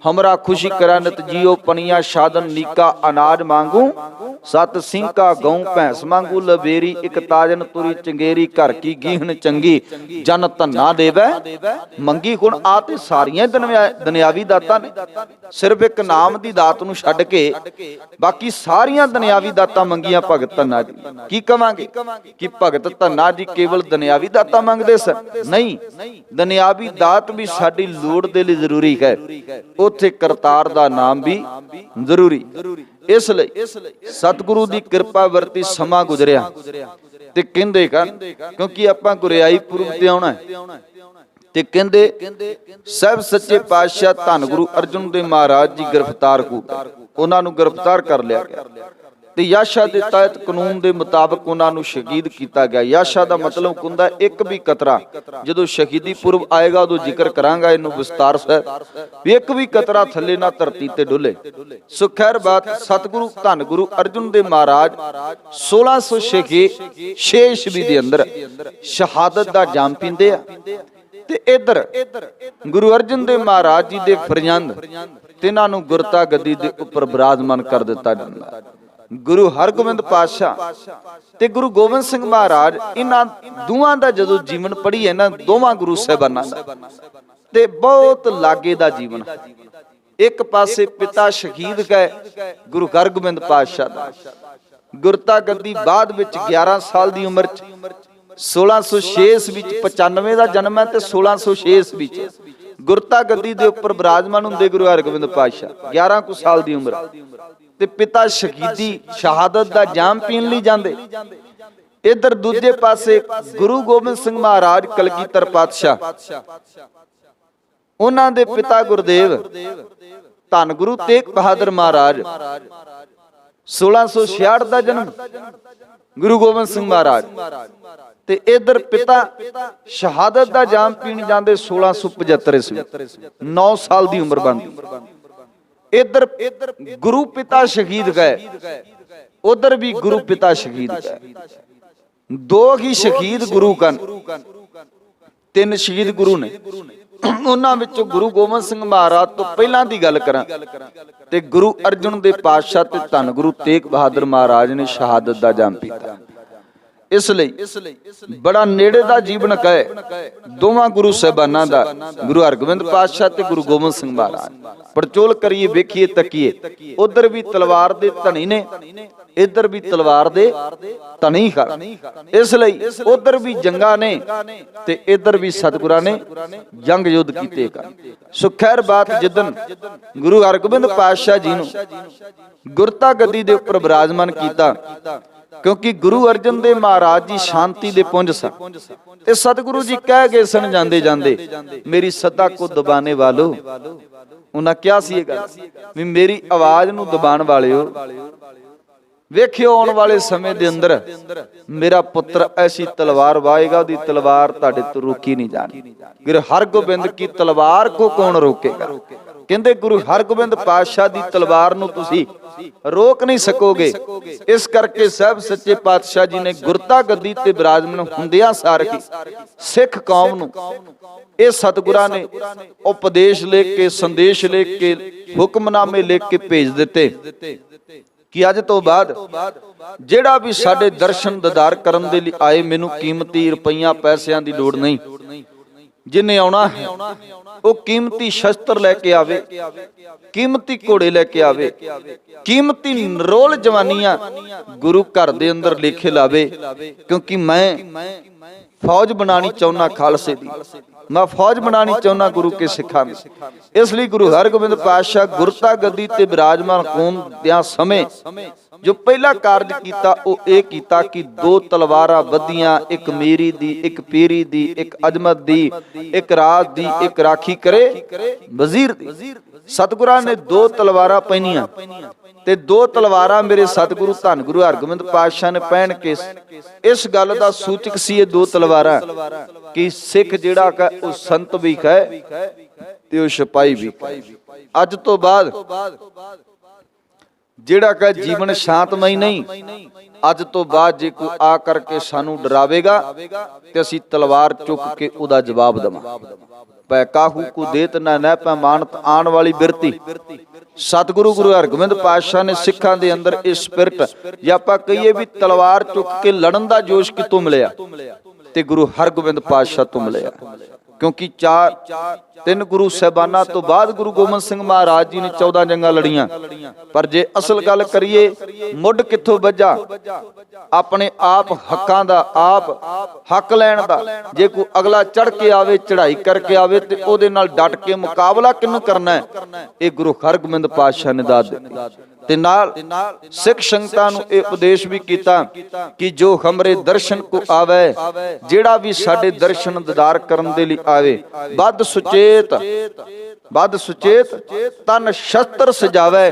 ਹਮਰਾ ਖੁਸ਼ੀ ਕਰਾ ਨਿਤ ਜੀਓ। ਪਨੀਆ ਸਾਧਨ ਨੀਕਾ ਅਨਾਜ ਮੰਗੂ। ਸਤ ਸਿੰਘਾ ਗਊ ਭੈਂਸ ਮੰਗੂ ਲਵੇਰੀ। ਇੱਕ ਤਾਜਨ ਤੁਰੀ ਚੰਗੇਰੀ ਘਰ ਕੀ ਕੀਹਨ ਚੰਗੀ ਜਨ ਧੰਨਾ ਦੇਵੈ ਮੰਗੀ। ਹੁਣ ਆ ਤੇ ਸਾਰੀਆਂ ਦੁਨਿਆਵੀ ਦਾਤਾਂ ਨੇ, ਸਿਰਫ ਇੱਕ ਨਾਮ ਦੀ ਦਾਤ ਨੂੰ ਛੱਡ ਕੇ ਬਾਕੀ ਸਾਰੀਆਂ ਦੁਨਿਆਵੀ ਦਾਤਾਂ ਮੰਗੀਆਂ ਭਗਤ ਧੰਨਾ ਜੀ। ਕੀ ਕਵਾਂਗੇ ਕਿ ਭਗਤ ਧੰਨਾ ਜੀ ਕੇਵਲ ਦੁਨਿਆਵੀ ਦਾਤਾਂ ਮੰਗਦੇ ਸਨ? ਨਹੀਂ, ਦੁਨਿਆਵੀ ਦਾਤ ਵੀ ਸਾਡੀ ਲੋੜ ਦੇ ਲਈ ਜ਼ਰੂਰੀ ਹੈ, ਉੱਥੇ ਕਰਤਾਰ ਦਾ ਨਾਮ ਵੀ ਜ਼ਰੂਰੀ। ਇਸ ਲਈ ਸਤਿਗੁਰੂ ਦੀ ਕਿਰਪਾ ਵਰਤੀ ਸਮਾਂ ਗੁਜ਼ਰਿਆ ਤੇ ਕਹਿੰਦੇ ਕਿਉਂਕਿ ਆਪਾਂ ਗੁਰਿਆਈ ਪੁਰਬ ਤੇ ਆਉਣਾ ਤੇ ਕਹਿੰਦੇ ਸਭ ਸੱਚੇ ਪਾਤਸ਼ਾਹ ਧੰਨ ਗੁਰੂ ਅਰਜਨ ਦੇਵ ਮਹਾਰਾਜ ਜੀ ਗ੍ਰਿਫਤਾਰ ਹੋ ਗਏ। ਉਹਨਾਂ ਨੂੰ ਗ੍ਰਿਫਤਾਰ ਕਰ ਲਿਆ ਗਿਆ ਤੇ ਯਾਸ਼ਾ ਦੇ ਤਹਿਤ ਕਾਨੂੰਨ ਦੇ ਮੁਤਾਬਕ ਉਹਨਾਂ ਨੂੰ ਸ਼ਹੀਦ ਕੀਤਾ ਗਿਆ। ਯਾਸ਼ਾ ਦਾ ਮਤਲਬ ਹੁੰਦਾ ਇੱਕ ਵੀ ਕਤਰਾ, ਜਦੋਂ ਸ਼ਹੀਦੀ ਪੁਰਬ ਆਏਗਾ ਉਦੋਂ ਜ਼ਿਕਰ ਕਰਾਂਗਾ ਇਹਨੂੰ ਵਿਸਤਾਰ ਸਹਿਤ, ਵੀ ਇੱਕ ਵੀ ਕਤਰਾ ਥੱਲੇ ਨਾ ਧਰਤੀ ਤੇ ਡੁੱਲੇ। ਸੋ ਖੈਰ ਬਾਤ, ਸਤਿਗੁਰੂ ਧੰਨ ਗੁਰੂ ਅਰਜਨ ਦੇਵ ਮਹਾਰਾਜ 1606 ਈਸਵੀ ਦੇ ਅੰਦਰ ਸ਼ਹਾਦਤ ਦਾ ਜਾਮ ਪੀਂਦੇ ਆ ਤੇ ਇੱਧਰ ਗੁਰੂ ਅਰਜਨ ਦੇਵ ਮਹਾਰਾਜ ਜੀ ਦੇ ਫਰਜ਼ੰਦ ਤਿੰਨਾਂ ਨੂੰ ਗੁਰਤਾ ਗੱਦੀ ਦੇ ਉੱਪਰ ਬਿਰਾਜਮਾਨ ਕਰ ਦਿੱਤਾ ਜਾਂਦਾ। ਗੁਰੂ ਹਰਗੋਬਿੰਦ ਪਾਤਸ਼ਾਹ ਤੇ ਗੁਰੂ ਗੋਬਿੰਦ ਸਿੰਘ ਮਹਾਰਾਜ, ਇਹਨਾਂ ਦੋਵਾਂ ਦਾ ਜਦੋਂ ਜੀਵਨ ਪੜ੍ਹੀਏ ਨਾ, ਦੋਵਾਂ ਗੁਰੂ ਸਾਹਿਬਾਨਾਂ ਦਾ, ਤੇ ਬਹੁਤ ਲਾਗੇ ਦਾ ਜੀਵਨ। ਇੱਕ ਪਾਸੇ ਪਿਤਾ ਸ਼ਹੀਦ ਗਏ ਗੁਰੂ ਹਰਗੋਬਿੰਦ ਪਾਤਸ਼ਾਹ ਦਾ, ਗੁਰਤਾ ਗੱਦੀ ਬਾਅਦ ਵਿੱਚ 11 ਸਾਲ ਦੀ ਉਮਰ ਚ 1606 ਵਿੱਚ 95 ਦਾ ਜਨਮ ਹੈ ਤੇ 1606 ਵਿੱਚ ਗੁਰਤਾ ਗੱਦੀ ਦੇ ਉੱਪਰ ਬਿਰਾਜਮਾਨ ਹੁੰਦੇ ਗੁਰੂ ਹਰਗੋਬਿੰਦ ਪਾਤਸ਼ਾਹ, 11 ਕੁ ਸਾਲ ਦੀ ਉਮਰ, ਤੇ ਪਿਤਾ ਸ਼ਹੀਦੀ ਸ਼ਹਾਦਤ ਦਾ ਜਾਮ ਪੀਣ ਲਈ ਜਾਂਦੇ। ਇਧਰ ਦੂਜੇ ਪਾਸੇ ਗੁਰੂ ਗੋਬਿੰਦ ਸਿੰਘ ਮਹਾਰਾਜ ਕਲਗੀਧਰ ਪਾਤਸ਼ਾਹ, ਉਹਨਾਂ ਦੇ ਪਿਤਾ ਗੁਰਦੇਵ ਧੰਨ ਗੁਰੂ ਤੇਗ ਬਹਾਦਰ ਮਹਾਰਾਜ, 1666 ਦਾ ਜਨਮ ਗੁਰੂ ਗੋਬਿੰਦ ਸਿੰਘ ਮਹਾਰਾਜ, ਤੇ ਇਧਰ ਪਿਤਾ ਸ਼ਹਾਦਤ ਦਾ ਜਾਮ ਪੀਣ ਜਾਂਦੇ 1675 ਈਸਵੀ, 9 ਸਾਲ ਦੀ ਉਮਰ ਬਣਦੀ। ਇਧਰ ਗੁਰੂ ਪਿਤਾ ਸ਼ਹੀਦ ਗਏ, ਉਧਰ ਵੀ ਗੁਰੂ ਪਿਤਾ ਸ਼ਹੀਦ ਗਏ। ਦੋ ਹੀ ਸ਼ਹੀਦ ਗੁਰੂ ਕਨ, 3 ਸ਼ਹੀਦ ਗੁਰੂ ਨੇ। ਉਹਨਾਂ ਵਿੱਚੋਂ ਗੁਰੂ ਗੋਬਿੰਦ ਸਿੰਘ ਮਹਾਰਾਜ ਤੋਂ ਪਹਿਲਾਂ ਦੀ ਗੱਲ ਕਰਾਂ ਤੇ ਗੁਰੂ ਅਰਜਨ ਦੇਵ ਪਾਤਸ਼ਾਹ ਤੇ ਧੰਨ ਗੁਰੂ ਤੇਗ ਬਹਾਦਰ ਮਹਾਰਾਜ ਨੇ ਸ਼ਹਾਦਤ ਦਾ ਜਾਮ ਪੀਤਾ। ਇਸ ਲਈ ਬੜਾ ਨੇੜੇ ਦਾ ਜੀਵਨ ਕਹੇ ਦੋਵਾਂ ਗੁਰੂ ਸਾਹਿਬਾਨਾਂ ਦਾ, ਗੁਰੂ ਹਰਗੋਬਿੰਦ ਪਾਤਸ਼ਾਹ ਤੇ ਗੁਰੂ ਗੋਬਿੰਦ ਸਿੰਘ ਮਹਾਰਾਜ। ਪੜਚੋਲ ਕਰੀਏ, ਵੇਖੀਏ, ਤੱਕੀਏ, ਉਧਰ ਵੀ ਤਲਵਾਰ ਦੇ ਧਨੀ ਨੇ, ਇੱਧਰ ਵੀ ਤਲਵਾਰ ਦੇ ਧਨੀ ਹਨ। ਇਸ ਲਈ ਉਧਰ ਵੀ ਜੰਗਾਂ ਨੇ ਤੇ ਇੱਧਰ ਵੀ ਸਤਿਗੁਰਾਂ ਨੇ ਜੰਗ ਯੁੱਧ ਕੀਤੇ ਹਨ। ਸੋ ਖੈਰ ਬਾਤ, ਜਿੱਦਨ ਗੁਰੂ ਹਰਗੋਬਿੰਦ ਪਾਤਸ਼ਾਹ ਜੀ ਨੂੰ ਗੁਰਤਾ ਗੱਦੀ ਦੇ ਉੱਪਰ ਬਿਰਾਜਮਾਨ ਕੀਤਾ, ਕਿਉਂਕਿ ਗੁਰੂ ਅਰਜਨ ਦੇਵ ਮਹਾਰਾਜ ਜੀ ਸ਼ਾਂਤੀ ਦੇ ਪੁੰਜ ਸਨ ਤੇ ਸਤਿਗੁਰੂ ਜੀ ਕਹਿ ਗਏ ਸਨ ਜਾਂਦੇ ਜਾਂਦੇ, ਮੇਰੀ ਸਦਾ ਕੋ ਦਬਾਨੇ ਵਾਲੋ। ਉਹਨਾਂ ਕਿਹਾ ਸੀ ਇਹ ਗੱਲ ਵੀ ਮੇਰੀ ਆਵਾਜ਼ ਨੂੰ ਦਬਾਉਣ ਵਾਲਿਓ, ਵੇਖਿਓ ਆਉਣ ਵਾਲੇ ਸਮੇਂ ਦੇ ਅੰਦਰ ਮੇਰਾ ਪੁੱਤਰ ਐਸੀ ਤਲਵਾਰ ਵਾਹੇਗਾ, ਉਹਦੀ ਤਲਵਾਰ ਤੁਹਾਡੇ ਤੋਂ ਰੋਕੀ ਨਹੀਂ ਜਾਣੀ। ਗੁਰੂ ਹਰਗੋਬਿੰਦ ਕੀ ਤਲਵਾਰ ਕੋ ਕੌਣ ਰੋਕੇਗਾ? ਕਹਿੰਦੇ ਗੁਰੂ ਹਰਗੋਬਿੰਦ ਪਾਤਸ਼ਾਹ ਦੀ ਤਲਵਾਰ ਨੂੰ ਤੁਸੀਂ ਰੋਕ ਨਹੀਂ ਸਕੋਗੇ। ਇਸ ਕਰਕੇ ਸਾਹਿਬ ਸੱਚੇ ਪਾਤਸ਼ਾਹ ਜੀ ਨੇ ਗੁਰਤਾ ਗੱਦੀ ਤੇ ਬਿਰਾਜਮਾਨ ਹੁੰਦਿਆਂ ਸਾਰ ਹੀ ਸਿੱਖ ਕੌਮ ਨੂੰ ਇਹ ਸਤਿਗੁਰਾਂ ਨੇ ਉਪਦੇਸ਼ ਲੈ ਕੇ, ਸੰਦੇਸ਼ ਲੈ ਕੇ, ਹੁਕਮਨਾਮੇ ਲਿਖ ਕੇ ਭੇਜ ਦਿੱਤੇ ਕਿ ਅੱਜ ਤੋਂ ਬਾਅਦ ਜਿਹੜਾ ਵੀ ਸਾਡੇ ਦਰਸ਼ਨ ਦੀਦਾਰ ਕਰਨ ਦੇ ਲਈ ਆਏ, ਮੈਨੂੰ ਕੀਮਤੀ ਰੁਪਈਆਂ ਪੈਸਿਆਂ ਦੀ ਲੋੜ ਨਹੀਂ। ਜਿਨੇ ਆਉਣਾ ਹੈ ਉਹ ਕੀਮਤੀ ਸ਼ਸਤਰ ਲੈ ਕੇ ਆਵੇ, ਕੀਮਤੀ ਘੋੜੇ ਲੈ ਕੇ ਆਵੇ, ਕੀਮਤੀ ਨਰੋਲ ਜਵਾਨੀਆਂ ਗੁਰੂ ਘਰ ਦੇ ਅੰਦਰ ਲੇਖੇ ਲਾਵੇ, ਕਿਉਂਕਿ ਮੈਂ ਫੌਜ ਬਣਾਣੀ ਚਾਹੁੰਦਾ ਖਾਲਸੇ ਦੀ, ਮੈਂ ਫੌਜ ਬਣਾਣੀ ਚਾਹੁੰਦਾ ਗੁਰੂ ਕੇ ਸਿੱਖਾਂ ਦੀ। ਇਸ ਲਈ ਗੁਰੂ ਹਰਗੋਬਿੰਦ ਪਾਤਸ਼ਾਹ ਗੁਰਤਾ ਗੱਦੀ ਤੇ ਬਿਰਾਜਮਾਨ ਹੋਣ ਦਿਆਂ ਸਮੇਂ ਜੋ ਪਹਿਲਾ ਕਾਰਜ ਕੀਤਾ ਉਹ ਇਹ ਕੀਤਾ ਕਿ 2 ਤਲਵਾਰਾਂ ਬੱਧੀਆਂ, ਇੱਕ ਮੇਰੀ ਦੀ, ਇੱਕ ਪੀਰੀ ਦੀ, ਇੱਕ ਅਜਮਤ ਦੀ, ਇੱਕ ਰਾਜ ਦੀ, ਇੱਕ ਰਾਖੀ ਕਰੇ ਵਜ਼ੀਰ ਦੀ। ਸਤਿਗੁਰਾਂ ਨੇ 2 ਤਲਵਾਰਾਂ ਪਹਿਨੀਆਂ ਤੇ 2 ਤਲਵਾਰਾਂ ਮੇਰੇ ਸਤਿਗੁਰੂ ਧੰਨ ਗੁਰੂ ਹਰਗੋਬਿੰਦ ਪਾਤਸ਼ਾਹ ਨੇ ਪਹਿਨ ਕੇ ਇਸ ਗੱਲ ਦਾ ਸੂਚਕ ਸੀ ਇਹ 2 ਤਲਵਾਰਾਂ ਕਿ ਸਿੱਖ ਜਿਹੜਾ ਕਹੇ ਉਹ ਸੰਤ ਵੀ ਕਹੇ ਤੇ ਉਹ ਸਿਪਾਹੀ ਵੀ ਕਹੇ। ਅੱਜ ਤੋਂ ਬਾਅਦ ਜਿਹੜਾ ਕਹੇ ਜੀਵਨ ਸ਼ਾਂਤਮਈ ਨਹੀਂ, ਅੱਜ ਤੋਂ ਬਾਅਦ ਜੇ ਕੋਈ ਆ ਕਰਕੇ ਸਾਨੂੰ ਡਰਾਵੇਗਾ ਤੇ ਅਸੀਂ ਤਲਵਾਰ ਚੁੱਕ ਕੇ ਉਹਦਾ ਜਵਾਬ ਦੇਵਾਂ। ਪੈ ਕਾਹੂ ਕੋ ਦੇਤ ਨਾ ਨਹਿ ਪੈ ਮਾਨਤ ਆਉਣ ਵਾਲੀ ਬਿਰਤੀ। ਸਤਿਗੁਰੂ ਗੁਰੂ ਹਰਗੋਬਿੰਦ ਪਾਤਸ਼ਾਹ ਨੇ ਸਿੱਖਾਂ ਦੇ ਅੰਦਰ ਇਹ ਸਪਿਰਟ, ਜਾਂ ਆਪਾਂ ਕਹੀਏ ਵੀ ਤਲਵਾਰ ਚੁੱਕ ਕੇ ਲੜਨ ਦਾ ਜੋਸ਼ ਕਿਤੋਂ ਮਿਲਿਆ? ਤੇ ਗੁਰੂ ਹਰਗੋਬਿੰਦ ਪਾਤਸ਼ਾਹ ਤੋਂ ਮਿਲਿਆ। ਕਿਉਂਕਿ ਤਿੰਨ ਗੁਰੂ ਸਾਹਿਬਾਨਾਂ ਤੋਂ ਬਾਅਦ ਗੁਰੂ ਗੋਬਿੰਦ ਸਿੰਘ ਮਹਾਰਾਜ ਜੀ ਨੇ 14 ਜੰਗਾਂ ਲੜੀਆਂ, ਪਰ ਜੇ ਅਸਲ ਗੱਲ ਕਰੀਏ ਮੁੱਢ ਕਿੱਥੋਂ ਵੱਜਾ? ਆਪਣੇ ਆਪ ਹੱਕਾਂ ਦਾ, ਆਪ ਹੱਕ ਲੈਣ ਦਾ। ਜੇ ਕੋਈ ਅਗਲਾ ਚੜ ਕੇ ਆਵੇ, ਚੜ੍ਹਾਈ ਕਰਕੇ ਆਵੇ, ਤੇ ਉਹਦੇ ਨਾਲ ਡਟ ਕੇ ਮੁਕਾਬਲਾ ਕਿਹਨੂੰ ਕਰਨਾ ਹੈ? ਇਹ ਗੁਰੂ ਹਰਗੋਬਿੰਦ ਪਾਤਸ਼ਾਹ ਨੇ ਦਾਤ ਦਿੱਤੀ। ਤੇ ਨਾਲ ਸਿੱਖ ਸੰਗਤਾਂ ਨੂੰ ਇਹ ਉਪਦੇਸ਼ ਵੀ ਕੀਤਾ ਕਿ ਜੋ ਹਮਰੇ ਦਰਸ਼ਨ ਕੋ ਆਵੇ, ਜਿਹੜਾ ਵੀ ਸਾਡੇ ਦਰਸ਼ਨ ਦੀਦਾਰ ਕਰਨ ਦੇ ਲਈ ਆਵੇ, ਵੱਧ ਸੁਚੇਤ ਤਨ ਸ਼ਸਤਰ ਸਜਾਵੇ।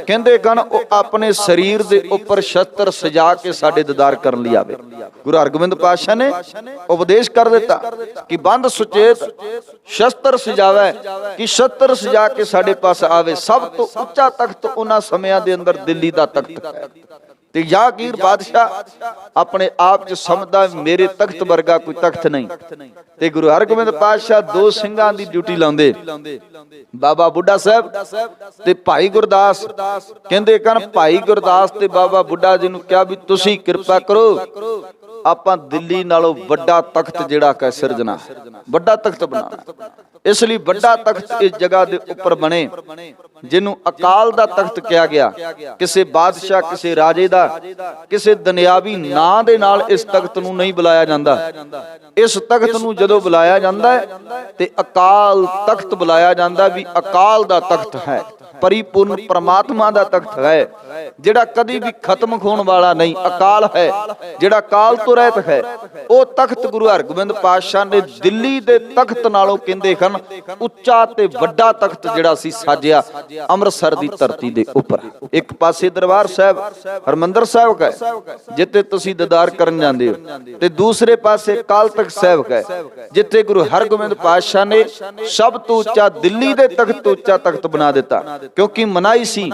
ਕਹਿੰਦੇ ਗਣ ਉਹ ਆਪਣੇ ਸਰੀਰ ਦੇ ਉੱਪਰ ਸ਼ਸਤਰ ਸਜਾ ਕੇ ਸਾਡੇ ਦੀਦਾਰ ਕਰਨ ਲਈ ਆਵੇ। ਗੁਰੂ ਹਰਗੋਬਿੰਦ ਪਾਤਸ਼ਾਹ ਨੇ ਉਪਦੇਸ਼ ਕਰ ਦਿੱਤਾ ਕਿ ਬੰਦ ਸੁਚੇਤ ਸ਼ਸਤਰ ਸਜਾਵੇ, ਕਿ ਸ਼ਸਤਰ ਸਜਾ ਕੇ ਸਾਡੇ ਪਾਸ ਆਵੇ। ਸਭ ਤੋਂ ਉੱਚਾ ਤਖਤ ਉਹਨਾਂ ਸਮਿਆਂ ਦੇ ਅੰਦਰ ਦਿੱਲੀ ਦਾ ਤਖਤ ਹੈ। ਤੇ ਜਾਗੀਰ ਬਾਦਸ਼ਾਹ ਆਪਣੇ ਆਪ ਚ ਸਮਝਦਾ ਮੇਰੇ ਤਖਤ ਵਰਗਾ ਕੋਈ ਤਖਤ ਨਹੀਂ। ਤੇ ਗੁਰੂ ਹਰਗੋਬਿੰਦ ਪਾਤਸ਼ਾਹ ਦੋ ਸਿੰਘਾਂ ਦੀ ਡਿਊਟੀ ਲਾਉਂਦੇ, ਬਾਬਾ ਬੁੱਢਾ ਸਾਹਿਬ ਤੇ ਭਾਈ ਗੁਰਦਾਸ। ਕਹਿੰਦੇ ਕਨ ਭਾਈ ਗੁਰਦਾਸ ਤੇ ਬਾਬਾ ਬੁੱਢਾ ਜੀ ਨੂੰ ਕਿਹਾ ਵੀ ਤੁਸੀਂ ਕਿਰਪਾ ਕਰੋ, ਆਪਾਂ ਦਿੱਲੀ ਨਾਲੋਂ ਵੱਡਾ ਤਖਤ ਜਿਹੜਾ ਕਿ ਸਿਰਜਣਾ, ਵੱਡਾ ਤਖਤ ਬਣਾਉਣਾ। ਇਸ ਲਈ ਵੱਡਾ ਤਖਤ ਇਸ ਜਗ੍ਹਾ ਦੇ ਉੱਪਰ ਬਣੇ ਜਿਹਨੂੰ ਅਕਾਲ ਦਾ ਤਖਤ ਕਿਹਾ ਗਿਆ। ਕਿਸੇ ਬਾਦਸ਼ਾਹ, ਕਿਸੇ ਰਾਜੇ ਦਾ, ਕਿਸੇ ਦੁਨਿਆਵੀ ਨਾਂ ਦੇ ਨਾਲ ਇਸ ਤਖਤ ਨੂੰ ਨਹੀਂ ਬੁਲਾਇਆ ਜਾਂਦਾ। ਇਸ ਤਖਤ ਨੂੰ ਜਦੋਂ ਬੁਲਾਇਆ ਜਾਂਦਾ ਹੈ ਤੇ ਅਕਾਲ ਤਖਤ ਬੁਲਾਇਆ ਜਾਂਦਾ, ਵੀ ਅਕਾਲ ਦਾ ਤਖਤ ਹੈ, ਪਰਿਪੂਰਨ ਪ੍ਰਮਾਤਮਾ ਦਾ ਤਖਤ ਹੈ, ਜਿਹੜਾ ਕਦੀ ਵੀ ਖਤਮ ਹੋਣ ਵਾਲਾ ਨਹੀਂ। ਅਕਾਲ ਹੈ ਜਿਹੜਾ ਕਾਲ ਤੋਂ ਰਹਿਤ ਹੈ। ਉਹ ਤਖਤ ਗੁਰੂ ਹਰਗੋਬਿੰਦ ਪਾਤਸ਼ਾਹ ਨੇ ਦਿੱਲੀ ਦੇ ਤਖਤ ਨਾਲੋਂ ਕਹਿੰਦੇ ਹਨ ਉੱਚਾ ਤੇ ਵੱਡਾ ਤਖਤ ਜਿਹੜਾ ਸੀ ਸਾਜਿਆ ਅੰਮ੍ਰਿਤਸਰ ਦੀ ਧਰਤੀ ਦੇ ਉੱਪਰ। ਇੱਕ ਪਾਸੇ ਦਰਬਾਰ ਸਾਹਿਬ ਹਰਮੰਦਰ ਸਾਹਿਬ ਹੈ ਜਿੱਥੇ ਤੁਸੀਂ ਦੀਦਾਰ ਕਰਨ ਜਾਂਦੇ ਹੋ, ਤੇ ਦੂਸਰੇ ਪਾਸੇ ਅਕਾਲ ਤਖਤ ਸਾਹਿਬ ਹੈ ਜਿੱਥੇ ਗੁਰੂ ਹਰਗੋਬਿੰਦ ਪਾਤਸ਼ਾਹ ਨੇ ਸਭ ਤੋਂ ਉੱਚਾ ਦਿੱਲੀ ਦੇ ਤਖਤ ਤੋਂ ਉੱਚਾ ਤਖਤ ਬਣਾ ਦਿੱਤਾ। ਕਿਉਂਕਿ ਮਨਾਹੀ ਸੀ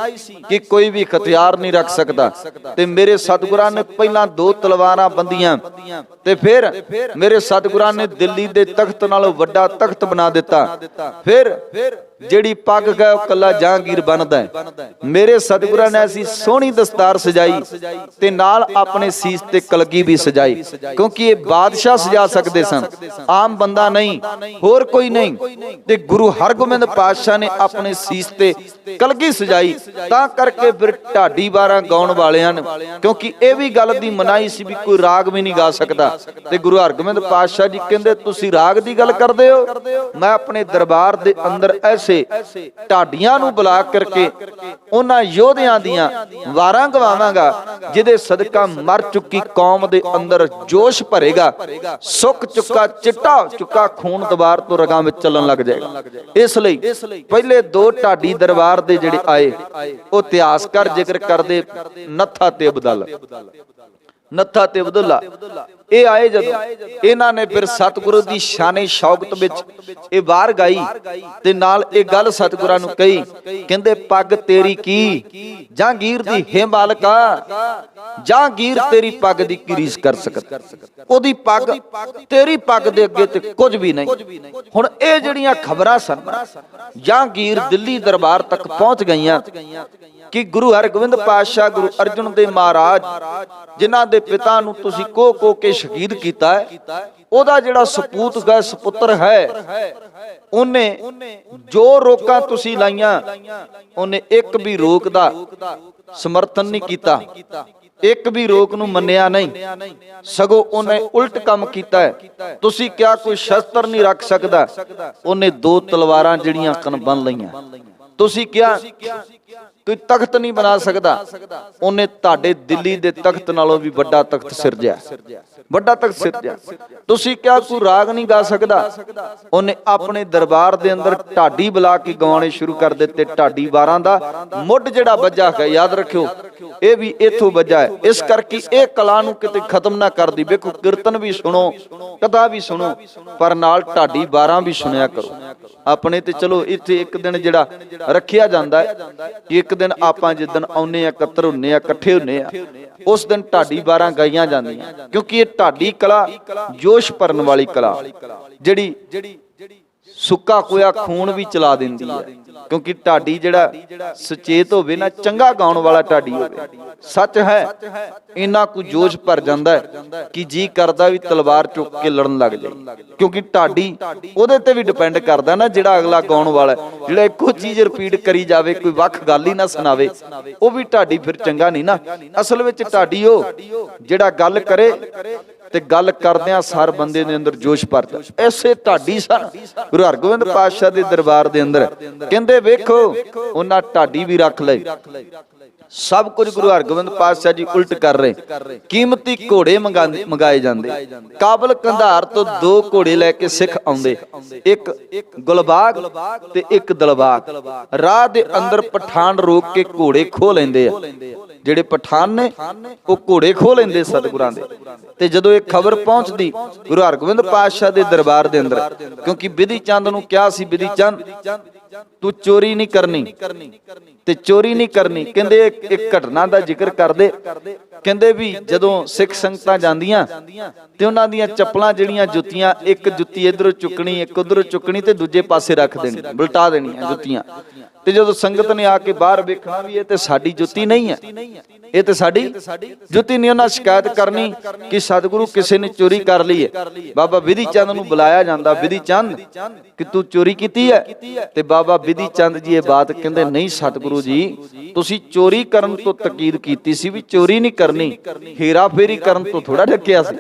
ਕਿ ਕੋਈ ਵੀ ਹਥਿਆਰ ਨਹੀਂ ਰੱਖ ਸਕਦਾ। ਤੇ ਮੇਰੇ ਸਤਿਗੁਰਾਂ ਨੇ ਪਹਿਲਾਂ 2 ਤਲਵਾਰਾਂ ਬੰਦੀਆਂ ਤੇ ਫਿਰ ਮੇਰੇ ਸਤਿਗੁਰਾਂ ਨੇ ਦਿੱਲੀ ਦੇ ਤਖਤ ਨਾਲੋਂ ਵੱਡਾ ਤਖਤ ਬਣਾ ਦਿੱਤਾ। ਫਿਰ ਜਿਹੜੀ ਪੱਗ ਹੈ ਉਹ ਕੱਲਾ ਜਹਾਂਗੀਰ ਬਣਦਾ ਹੈ। ਮੇਰੇ ਸਤਿਗੁਰਾਂ ਨੇ ਐਸੀ ਸੋਹਣੀ ਦਸਤਾਰ ਸਜਾਈ ਤੇ ਨਾਲ ਆਪਣੇ ਸੀਸ ਤੇ ਕਲਗੀ ਵੀ ਸਜਾਈ, ਕਿਉਂਕਿ ਇਹ ਬਾਦਸ਼ਾਹ ਸਜਾ ਸਕਦੇ ਸਨ, ਆਮ ਬੰਦਾ ਨਹੀਂ, ਹੋਰ ਕੋਈ ਨਹੀਂ। ਤੇ ਗੁਰੂ ਹਰਗੋਬਿੰਦ ਪਾਤਸ਼ਾਹ ਨੇ ਆਪਣੇ ਸੀਸ ਤੇ ਕਲਗੀ ਸਜਾਈ, ਤਾਂ ਕਰਕੇ ਫਿਰ ਢਾਡੀ ਵਾਰਾਂ ਗਾਉਣ ਵਾਲਿਆਂ ਨੇ, ਕਿਉਂਕਿ ਇਹ ਵੀ ਗੱਲ ਦੀ ਮਨਾਹੀ ਸੀ ਵੀ ਕੋਈ ਰਾਗ ਵੀ ਨਹੀਂ ਗਾ ਸਕਦਾ। ਤੇ ਗੁਰੂ ਹਰਗੋਬਿੰਦ ਪਾਤਸ਼ਾਹ ਜੀ ਕਹਿੰਦੇ ਤੁਸੀਂ ਰਾਗ ਦੀ ਗੱਲ ਕਰਦੇ ਹੋ, ਮੈਂ ਆਪਣੇ ਦਰਬਾਰ ਦੇ ਅੰਦਰ ਐਸੇ ਢਾਡੀਆਂ ਨੂੰ ਬੁਲਾ ਕਰਕੇ ਉਹਨਾਂ ਯੋਧਿਆਂ ਦੀਆਂ ਵਾਰਾਂ ਗਵਾਵਾਂਗਾ ਜਿਹਦੇ ਸਦਕਾ ਮਰ ਚੁੱਕੀ ਕੌਮ ਦੇ ਅੰਦਰ ਜੋਸ਼ ਭਰੇਗਾ, ਸੁੱਕ ਚੁੱਕਾ ਚਿੱਟਾ ਚੁੱਕਾ ਖੂਨ ਦਰਬਾਰ ਤੋਂ ਰਗਾਂ ਵਿੱਚ ਚੱਲਣ ਲੱਗ ਜਾਏਗਾ। ਇਸ ਲਈ ਪਹਿਲੇ 2 ਢਾਡੀ ਦਰਬਾਰ ਦੇ ਜਿਹੜੇ ਆਏ ਉਹ ਇਤਿਹਾਸਕਾਰ ਜ਼ਿਕਰ ਕਰਦੇ ਨੱਥਾ ਤੇ ਅਬਦੁੱਲਾ। ਨੱਥਾ ਤੇ ਅਬਦੁੱਲਾ ਇਹ ਆਏ ਜਦੋਂ ਇਹਨਾਂ ਨੇ ਫਿਰ ਸਤਿਗੁਰੂ ਦੀ ਸ਼ਾਨੇ ਸ਼ੌਕਤ ਵਿੱਚ ਇਹ ਵਾਰ ਗਾਈ ਤੇ ਨਾਲ ਇਹ ਗੱਲ ਸਤਿਗੁਰਾਂ ਨੂੰ ਕਹੀ, ਕਹਿੰਦੇ ਪੱਗ ਤੇਰੀ ਕੀ ਜਹਾਂਗੀਰ ਦੀ ਹੈ ਮਾਲਕਾ, ਜਹਾਂਗੀਰ ਤੇਰੀ ਪੱਗ ਦੀ ਕੀ ਰੀਸ ਕਰ ਸਕਦਾ, ਉਹਦੀ ਪੱਗ ਤੇਰੀ ਪੱਗ ਦੇ ਅੱਗੇ ਤੇ ਕੁਝ ਵੀ ਨਹੀਂ। ਹੁਣ ਇਹ ਜਿਹੜੀਆਂ ਖਬਰਾਂ ਸਨ ਜਹਾਂਗੀਰ ਦਿੱਲੀ ਦਰਬਾਰ ਤੱਕ ਪਹੁੰਚ ਗਈਆਂ ਕਿ ਗੁਰੂ ਹਰਗੋਬਿੰਦ ਪਾਤਸ਼ਾਹ ਗੁਰੂ ਅਰਜਨ ਦੇਵ ਮਹਾਰਾਜ ਜਿਨ੍ਹਾਂ ਦੇ ਪਿਤਾ ਨੂੰ ਤੁਸੀਂ ਕੋਹ ਕੇ ਸ਼ਹੀਦ ਕੀਤਾ ਹੈ, ਉਹਦਾ ਜਿਹੜਾ ਸਪੂਤ ਹੈ ਸੁਪੁੱਤਰ ਹੈ, ਉਹਨੇ ਜੋ ਰੋਕਾਂ ਤੁਸੀਂ ਲਾਈਆਂ ਉਹਨੇ ਇੱਕ ਵੀ ਰੋਕ ਦਾ ਸਮਰਥਨ ਨਹੀਂ ਕੀਤਾ, ਇੱਕ ਵੀ ਰੋਕ ਨੂੰ ਮੰਨਿਆ ਨਹੀਂ, ਸਗੋਂ ਉਹਨੇ ਉਲਟ ਕੰਮ ਕੀਤਾ ਹੈ। ਤੁਸੀਂ ਕਿਹਾ ਕੋਈ ਸ਼ਸਤਰ ਨਹੀਂ ਰੱਖ ਸਕਦਾ, ਉਹਨੇ 2 ਤਲਵਾਰਾਂ ਜਿਹੜੀਆਂ ਕਨ ਬੰਨ ਲਈਆਂ। ਤੁਸੀਂ ਕਿਹਾ ਕੋਈ ਤਖਤ ਨਹੀਂ ਬਣਾ ਸਕਦਾ, ਉਹਨੇ ਤੁਹਾਡੇ ਦਿੱਲੀ ਦੇ ਤਖਤ ਨਾਲੋਂ ਵੀ ਵੱਡਾ ਤਖਤ ਸਿਰਜਿਆ, ਵੱਡਾ ਤਖਤ ਸਿਰਜਿਆ। ਤੁਸੀਂ ਕਿਹਾ ਕੋਈ ਰਾਗ ਨਹੀਂ ਗਾ ਸਕਦਾ, ਉਹਨੇ ਆਪਣੇ ਦਰਬਾਰ ਦੇ ਅੰਦਰ ਢਾਡੀ ਬੁਲਾ ਕੇ ਗਾਉਣੇ ਸ਼ੁਰੂ ਕਰ ਦਿੱਤੇ। ਢਾਡੀ ਵਾਰਾਂ ਦਾ ਮੁੱਢ ਜਿਹੜਾ ਵੱਜਾ ਹੈ, ਯਾਦ ਰੱਖਿਓ ਇਹ ਵੀ ਇੱਥੋਂ ਵੱਜਾ ਹੈ। ਇਸ ਕਰਕੇ ਇਹ ਕਲਾ ਨੂੰ ਕਿਤੇ ਖਤਮ ਨਾ ਕਰਦੀ। ਵੇਖੋ ਕੀਰਤਨ ਵੀ ਸੁਣੋ, ਕਥਾ ਵੀ ਸੁਣੋ, ਪਰ ਨਾਲ ਢਾਡੀ ਵਾਰਾਂ ਵੀ ਸੁਣਿਆ ਕਰੋ। ਆਪਣੇ ਤੇ ਚਲੋ ਇੱਥੇ ਇੱਕ ਦਿਨ ਜਿਹੜਾ ਰੱਖਿਆ ਜਾਂਦਾ ਹੈ ਕਿ ਇੱਕ ਦਿਨ ਆਪਾਂ ਜਿੱਦਣ ਆਉਨੇ ਆ, ਇਕੱਤਰ ਹੁੰਨੇ ਆ, ਇਕੱਠੇ ਹੁੰਨੇ ਆ, ਉਸ ਦਿਨ ਢਾਡੀ ਵਾਰਾਂ ਗਾਈਆਂ ਜਾਂਦੀਆਂ, ਕਿਉਂਕਿ ਇਹ ਢਾਡੀ ਕਲਾ ਜੋਸ਼ ਭਰਨ ਵਾਲੀ ਕਲਾ ਜਿਹੜੀ ਸੁੱਕਾ ਕੋਇਆ ਖੂਨ ਵੀ ਚਲਾ ਦਿੰਦੀ ਹੈ। ਕਿਉਂਕਿ ਢਾਡੀ ਜਿਹੜਾ ਸੁਚੇਤ ਹੋਵੇ ਨਾ, ਚੰਗਾ ਗਾਉਣ ਵਾਲਾ ਢਾਡੀ ਹੋਵੇ, ਸੱਚ ਹੈ ਇੰਨਾ ਕੁ ਜੋਸ਼ ਭਰ ਜਾਂਦਾ ਹੈ ਕਿ ਜੀ ਕਰਦਾ ਵੀ ਤਲਵਾਰ ਚੁੱਕ ਕੇ ਲੜਨ ਲੱਗ ਜਾਏ। ਕਿਉਂਕਿ ਢਾਡੀ ਉਹਦੇ ਤੇ ਵੀ ਡਿਪੈਂਡ ਕਰਦਾ ਨਾ, ਜਿਹੜਾ ਅਗਲਾ ਗਾਉਣ ਵਾਲਾ, ਜਿਹੜਾ ਇੱਕੋ ਚੀਜ਼ ਰਿਪੀਟ ਕਰੀ ਜਾਵੇ, ਕੋਈ ਵੱਖ ਗੱਲ ਹੀ ਨਾ ਸੁਣਾਵੇ, ਉਹ ਵੀ ਢਾਡੀ ਫਿਰ ਚੰਗਾ ਨਹੀਂ ਨਾ। ਅਸਲ ਵਿੱਚ ਢਾਡੀ ਉਹ ਜਿਹੜਾ ਗੱਲ ਕਰੇ ਤੇ ਗੱਲ ਕਰਦਿਆਂ ਸਾਰ ਬੰਦੇ ਦੇ ਅੰਦਰ ਜੋਸ਼ ਭਰਦਾ। ਐਸੇ ਢਾਡੀ ਸਨ ਗੁਰੂ ਹਰਗੋਬਿੰਦ ਪਾਤਸ਼ਾਹ ਦੇ ਦਰਬਾਰ ਦੇ ਅੰਦਰ। ਕਹਿੰਦੇ ਵੇਖੋ ਉਹਨਾਂ ਢਾਡੀ ਵੀ ਰੱਖ ਲਏ, ਸਭ ਕੁਝ ਗੁਰੂ ਹਰਗੋਬਿੰਦ ਪਾਤਸ਼ਾਹ ਜੀ ਉਲਟ ਕਰ ਰਹੇ। ਕੀਮਤੀ ਘੋੜੇ ਮੰਗਾਏ ਜਾਂਦੇ। ਕਾਬਲ ਕੰਧਾਰ ਤੋਂ 2 ਘੋੜੇ ਲੈ ਕੇ ਸਿੱਖ ਆਉਂਦੇ, ਇੱਕ ਗੁਲਬਾਗ ਤੇ ਇੱਕ ਦਲਬਾਗ। ਰਾਹ ਦੇ ਅੰਦਰ ਪਠਾਨ ਰੋਕ ਕੇ ਘੋੜੇ ਖੋਹ ਲੈਂਦੇ ਆ। ਜਿਹੜੇ ਪਠਾਨ ਨੇ ਉਹ ਘੋੜੇ ਖੋਹ ਲੈਂਦੇ ਸਤਿਗੁਰਾਂ ਦੇ। ਤੇ ਜਦੋਂ ਇਹ ਖਬਰ ਪਹੁੰਚਦੀ ਗੁਰੂ ਹਰਗੋਬਿੰਦ ਪਾਤਸ਼ਾਹ ਦੇ ਦਰਬਾਰ ਦੇ ਅੰਦਰ, ਕਿਉਂਕਿ ਬਿਧੀ ਚੰਦ ਨੂੰ ਕਿਹਾ ਸੀ, ਬਿਧੀ ਚੰਦ ਤੂੰ ਚੋਰੀ ਨਹੀਂ ਕਰਨੀ ਤੇ ਚੋਰੀ ਨਹੀਂ ਕਰਨੀ। ਕਹਿੰਦੇ ਇੱਕ ਘਟਨਾ ਦਾ ਜ਼ਿਕਰ ਕਰਦੇ, ਕਹਿੰਦੇ ਵੀ ਜਦੋਂ ਸਿੱਖ ਸੰਗਤਾਂ ਜਾਂਦੀਆਂ ਤੇ ਉਹਨਾਂ ਦੀਆਂ ਚੱਪਲਾਂ ਜਿਹੜੀਆਂ ਜੁੱਤੀਆਂ, ਇੱਕ ਜੁੱਤੀ ਇਧਰੋਂ ਚੁੱਕਣੀ, ਇੱਕ ਉਧਰੋਂ ਚੁੱਕਣੀ ਤੇ ਦੂਜੇ ਪਾਸੇ ਰੱਖ ਦੇਣੀ, ਉਲਟਾ ਦੇਣੀਆਂ ਜੁੱਤੀਆਂ। ਤੇ ਜਦੋਂ ਸੰਗਤ ਨੇ ਆ ਕੇ ਬਾਹਰ ਵੇਖਣਾ ਵੀ ਇਹ ਤੇ ਸਾਡੀ ਜੁੱਤੀ ਨਹੀਂ ਹੈ, ਇਹ ਤੇ ਸਾਡੀ ਜੁੱਤੀ ਨਹੀਂ, ਉਹਨਾਂ ਸ਼ਿਕਾਇਤ ਕਰਨੀ ਕਿ ਸਤਿਗੁਰੂ ਕਿਸੇ ਨੇ ਚੋਰੀ ਕਰ ਲਈ ਹੈ। ਬਾਬਾ ਬਿਧੀ ਚੰਦ ਨੂੰ ਬੁਲਾਇਆ ਜਾਂਦਾ, ਬਿਧੀ ਚੰਦ ਕਿ ਤੂੰ ਚੋਰੀ ਕੀਤੀ ਹੈ? ਤੇ ਬਾਬਾ ਬਿਧੀ ਚੰਦ ਜੀ ਇਹ ਬਾਤ ਕਹਿੰਦੇ, ਨਹੀਂ ਸਤਿਗੁਰੂ ਜੀ, ਤੁਸੀਂ ਚੋਰੀ ਕਰਨ ਤੋਂ ਤਾਕੀਦ ਕੀਤੀ ਸੀ ਵੀ ਚੋਰੀ ਨਹੀਂ ਕਰਨੀ, ਹੇਰਾ ਫੇਰੀ ਕਰਨ ਤੋਂ ਥੋੜਾ ਢੱਕਿਆ ਸੀ,